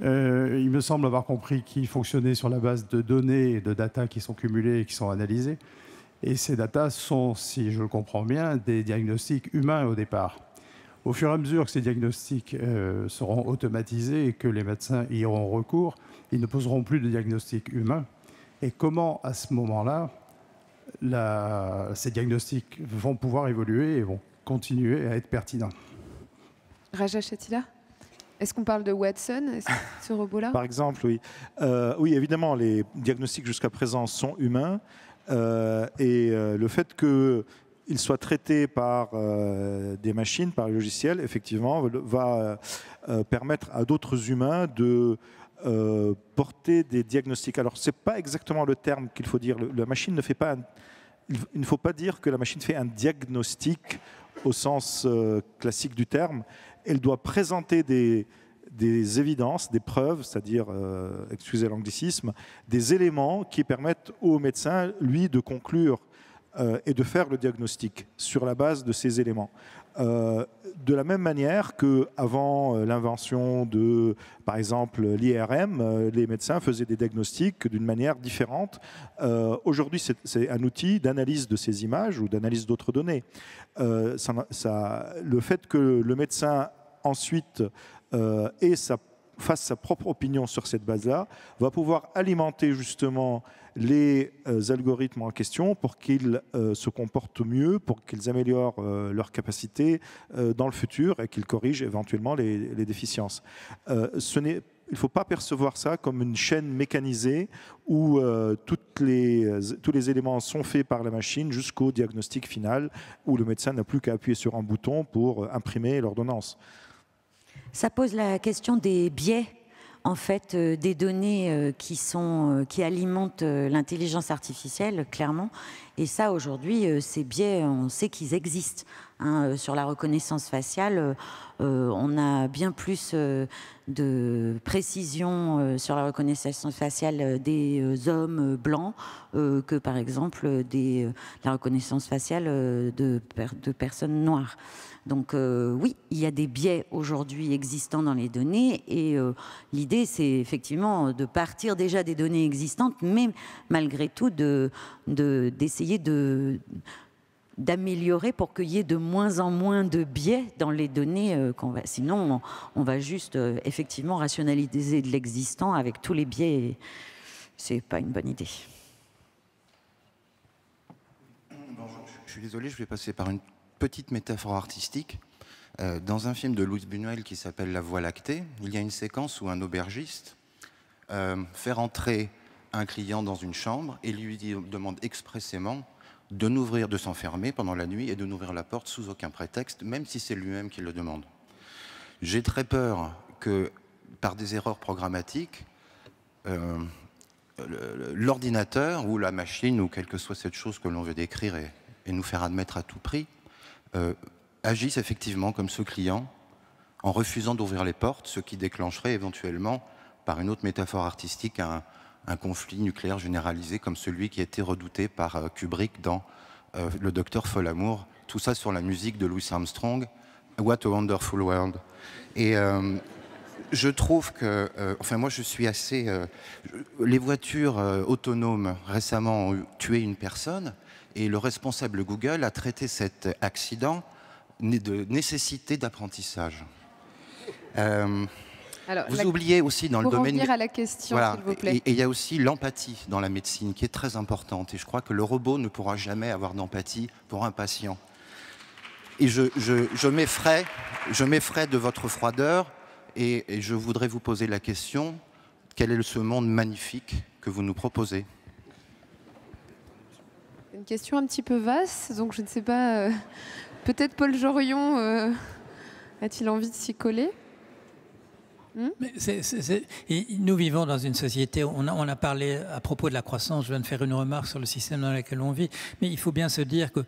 Il me semble avoir compris qu'il fonctionnait sur la base de données et de data qui sont cumulées et qui sont analysées. Et ces data sont, si je le comprends bien, des diagnostics humains au départ. Au fur et à mesure que ces diagnostics seront automatisés et que les médecins y auront recours, ils ne poseront plus de diagnostics humains. Et comment, à ce moment-là, ces diagnostics vont pouvoir évoluer et vont continuer à être pertinents? Rajesh Atila, est-ce qu'on parle de Watson, ce robot-là? Par exemple, oui. Oui, évidemment, les diagnostics jusqu'à présent sont humains. Et le fait qu'ils soient traités par des machines, par les logiciels, effectivement, va permettre à d'autres humains de porter des diagnostics. Alors, ce n'est pas exactement le terme qu'il faut dire. La machine ne fait pas... Il ne faut pas dire que la machine fait un diagnostic au sens classique du terme. Elle doit présenter des évidences, des preuves, c'est-à-dire, excusez l'anglicisme, des éléments qui permettent au médecin, lui, de conclure et de faire le diagnostic sur la base de ces éléments. De la même manière qu'avant l'invention de, par exemple, l'IRM, les médecins faisaient des diagnostics d'une manière différente. Aujourd'hui, c'est un outil d'analyse de ces images ou d'analyse d'autres données. Le fait que le médecin ensuite ait fasse sa propre opinion sur cette base-là, va pouvoir alimenter justement les algorithmes en question pour qu'ils se comportent mieux, pour qu'ils améliorent leurs capacités dans le futur et qu'ils corrigent éventuellement les déficiences. Il ne faut pas percevoir ça comme une chaîne mécanisée où tous les éléments sont faits par la machine jusqu'au diagnostic final où le médecin n'a plus qu'à appuyer sur un bouton pour imprimer l'ordonnance. Ça pose la question des biais, en fait, des données qui alimentent l'intelligence artificielle, clairement. Et ça, aujourd'hui, ces biais, on sait qu'ils existent. Hein. Sur la reconnaissance faciale, on a bien plus de précision sur la reconnaissance faciale des hommes blancs que, par exemple, la reconnaissance faciale de personnes noires. Donc oui, il y a des biais aujourd'hui existants dans les données et l'idée c'est effectivement de partir déjà des données existantes, mais malgré tout d'essayer d'améliorer pour qu'il y ait de moins en moins de biais dans les données. Sinon, on va juste effectivement rationaliser de l'existant avec tous les biais. Et c'est pas une bonne idée. Bonjour, je suis désolé, je vais passer par une petite métaphore artistique. Dans un film de Louis Buñuel qui s'appelle La Voie lactée, il y a une séquence où un aubergiste fait rentrer un client dans une chambre et lui demande expressément de s'enfermer pendant la nuit et de n'ouvrir la porte sous aucun prétexte, même si c'est lui-même qui le demande. J'ai très peur que, par des erreurs programmatiques, l'ordinateur ou la machine, ou quelle que soit cette chose que l'on veut décrire et nous faire admettre à tout prix, agissent effectivement comme ce client en refusant d'ouvrir les portes, ce qui déclencherait éventuellement, par une autre métaphore artistique, un conflit nucléaire généralisé comme celui qui a été redouté par Kubrick dans Le Docteur Folamour. Tout ça sur la musique de Louis Armstrong, What a Wonderful World. Et je trouve que, enfin moi je suis assez... les voitures autonomes récemment ont tué une personne et le responsable Google a traité cet accident de nécessité d'apprentissage. Alors, vous oubliez aussi dans le domaine... Pour revenir à la question, voilà, s'il vous plaît. Et il y a aussi l'empathie dans la médecine qui est très importante. Et je crois que le robot ne pourra jamais avoir d'empathie pour un patient. Et je m'effraie de votre froideur et je voudrais vous poser la question, quel est ce monde magnifique que vous nous proposez ? Une question un petit peu vaste, donc je ne sais pas, peut-être Paul Jorion a-t-il envie de s'y coller ? Et nous vivons dans une société, on a parlé à propos de la croissance, je viens de faire une remarque sur le système dans lequel on vit, mais il faut bien se dire que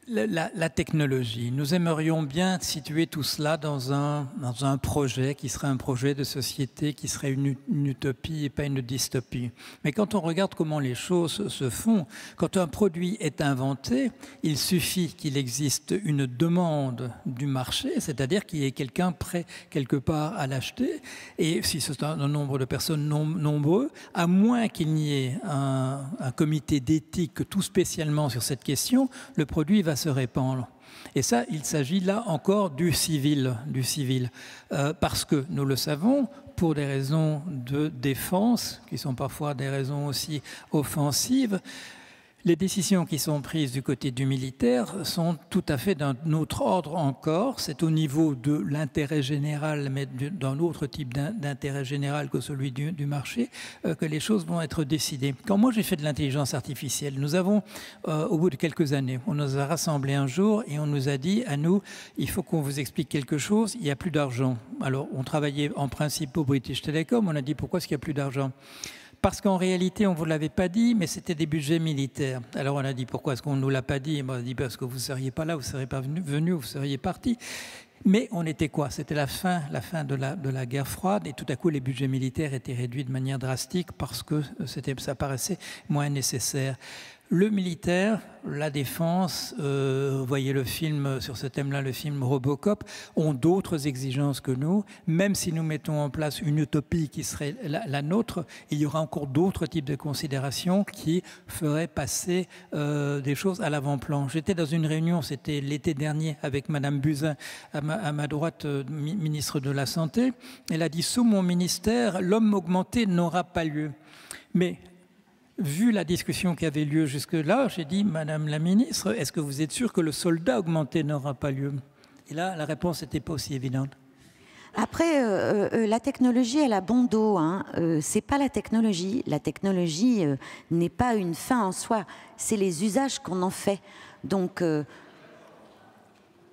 la technologie, nous aimerions bien situer tout cela dans un projet qui serait un projet de société, qui serait une utopie et pas une dystopie. Mais quand on regarde comment les choses se font, quand un produit est inventé, il suffit qu'il existe une demande du marché, c'est-à-dire qu'il y ait quelqu'un prêt quelque part à l'acheter, et si c'est un nombre de personnes nombreux, à moins qu'il n'y ait un comité d'éthique tout spécialement sur cette question, le produit va se répandre. Et ça, il s'agit là encore du civil, parce que nous le savons, pour des raisons de défense, qui sont parfois des raisons aussi offensives, les décisions qui sont prises du côté du militaire sont tout à fait d'un autre ordre encore. C'est au niveau de l'intérêt général, mais d'un autre type d'intérêt général que celui du marché, que les choses vont être décidées. Quand moi j'ai fait de l'intelligence artificielle, nous avons, au bout de quelques années, on nous a rassemblés un jour et on nous a dit, à nous, il faut qu'on vous explique quelque chose, il n'y a plus d'argent. Alors on travaillait en principe au British Telecom, on a dit pourquoi est-ce qu'il n'y a plus d'argent ? Parce qu'en réalité, on ne vous l'avait pas dit, mais c'était des budgets militaires. Alors on a dit, pourquoi est-ce qu'on ne nous l'a pas dit ? On a dit, parce que vous ne seriez pas là, vous ne seriez pas venu, vous seriez parti. Mais on était quoi ? C'était la fin de la guerre froide, et tout à coup, les budgets militaires étaient réduits de manière drastique parce que ça paraissait moins nécessaire. Le militaire, la défense, vous voyez le film sur ce thème-là, le film Robocop, ont d'autres exigences que nous. Même si nous mettons en place une utopie qui serait la nôtre, il y aura encore d'autres types de considérations qui feraient passer des choses à l'avant-plan. J'étais dans une réunion, c'était l'été dernier, avec Madame Buzyn, à ma droite, ministre de la Santé. Elle a dit, sous mon ministère, l'homme augmenté n'aura pas lieu. Mais vu la discussion qui avait lieu jusque-là, j'ai dit, Madame la ministre, est-ce que vous êtes sûre que le soldat augmenté n'aura pas lieu? Et là, la réponse n'était pas aussi évidente. Après, la technologie, elle a bon dos. Hein. C'est pas la technologie. La technologie n'est pas une fin en soi. C'est les usages qu'on en fait. Donc,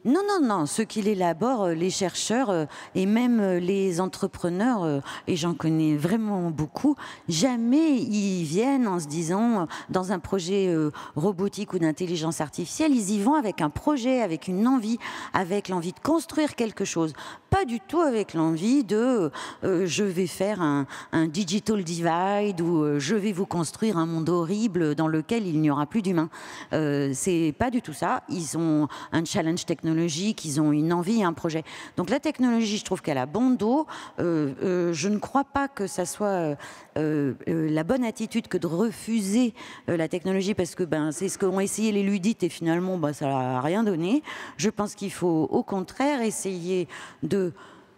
non. Ceux qui l'élaborent, les chercheurs et même les entrepreneurs, et j'en connais vraiment beaucoup, jamais ils viennent en se disant, dans un projet robotique ou d'intelligence artificielle, ils y vont avec un projet, avec une envie, avec l'envie de construire quelque chose. Pas du tout avec l'envie de je vais faire un digital divide ou je vais vous construire un monde horrible dans lequel il n'y aura plus d'humains. C'est pas du tout ça. Ils ont un challenge technologique, ils ont une envie, un projet. Donc la technologie, je trouve qu'elle a bon dos. Je ne crois pas que ça soit la bonne attitude que de refuser la technologie parce que c'est ce qu'ont essayé les ludites et finalement ça n'a rien donné. Je pense qu'il faut au contraire essayer de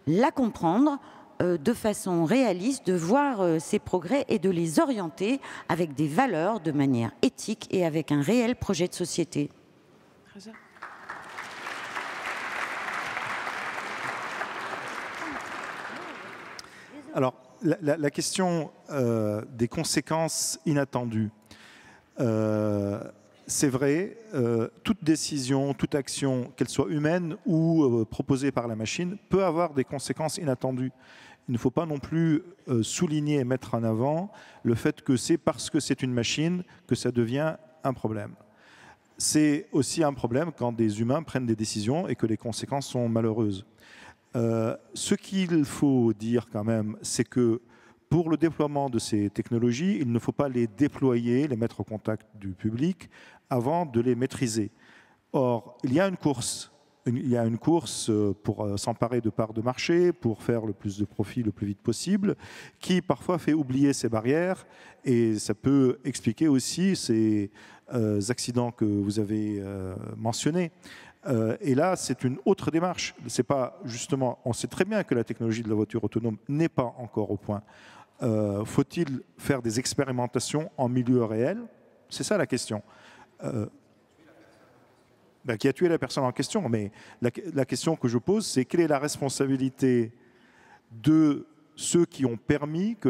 la comprendre de façon réaliste, de voir ses progrès et de les orienter avec des valeurs de manière éthique et avec un réel projet de société. Alors, la question des conséquences inattendues, c'est vrai, toute décision, toute action, qu'elle soit humaine ou proposée par la machine, peut avoir des conséquences inattendues. Il ne faut pas non plus souligner et mettre en avant le fait que c'est parce que c'est une machine que ça devient un problème. C'est aussi un problème quand des humains prennent des décisions et que les conséquences sont malheureuses. Ce qu'il faut dire quand même, c'est que pour le déploiement de ces technologies, il ne faut pas les déployer, les mettre au contact du public avant de les maîtriser. Or, il y a une course pour s'emparer de parts de marché, pour faire le plus de profit le plus vite possible, qui parfois fait oublier ces barrières et ça peut expliquer aussi ces accidents que vous avez mentionnés. Et là, c'est une autre démarche. C'est pas justement, on sait très bien que la technologie de la voiture autonome n'est pas encore au point. Faut-il faire des expérimentations en milieu réel? C'est ça la question. Qui a tué la personne en question, mais la question que je pose, c'est quelle est la responsabilité de ceux qui ont permis que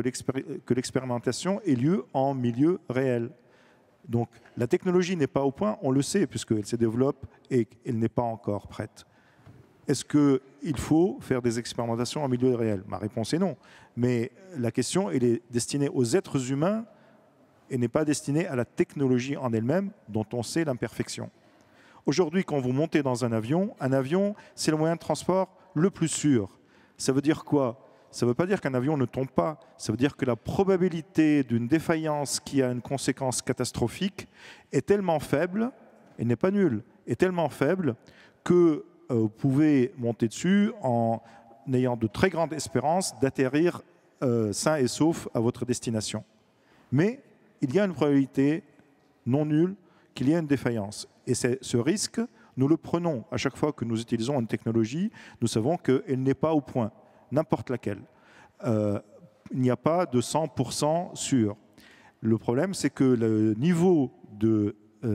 l'expérimentation ait lieu en milieu réel? Donc la technologie n'est pas au point, on le sait, puisqu'elle se développe et elle n'est pas encore prête. Est-ce qu'il faut faire des expérimentations en milieu réel? Ma réponse est non. Mais la question, elle est destinée aux êtres humains et n'est pas destinée à la technologie en elle-même, dont on sait l'imperfection. Aujourd'hui, quand vous montez dans un avion, c'est le moyen de transport le plus sûr. Ça veut dire quoi? Ça ne veut pas dire qu'un avion ne tombe pas. Ça veut dire que la probabilité d'une défaillance qui a une conséquence catastrophique est tellement faible, et n'est pas nulle, est tellement faible que vous pouvez monter dessus en ayant de très grandes espérances d'atterrir sain et sauf à votre destination. Mais il y a une probabilité non nulle qu'il y ait une défaillance. Et ce risque, nous le prenons à chaque fois que nous utilisons une technologie. Nous savons qu'elle n'est pas au point, n'importe laquelle. Il n'y a pas de 100% sûr. Le problème, c'est que le niveau de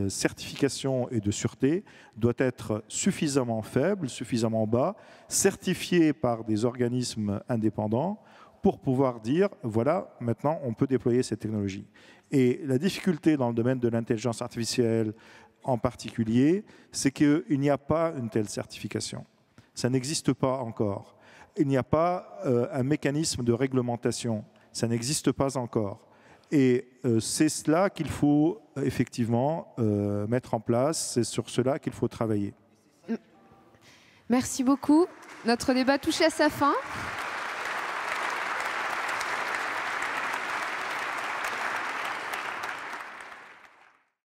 certification et de sûreté doit être suffisamment faible, suffisamment bas, certifié par des organismes indépendants pour pouvoir dire, voilà, maintenant on peut déployer cette technologie. Et la difficulté dans le domaine de l'intelligence artificielle en particulier, c'est qu'il n'y a pas une telle certification. Ça n'existe pas encore. Il n'y a pas un mécanisme de réglementation. Ça n'existe pas encore. Et c'est cela qu'il faut effectivement mettre en place. C'est sur cela qu'il faut travailler. Merci beaucoup. Notre débat touche à sa fin.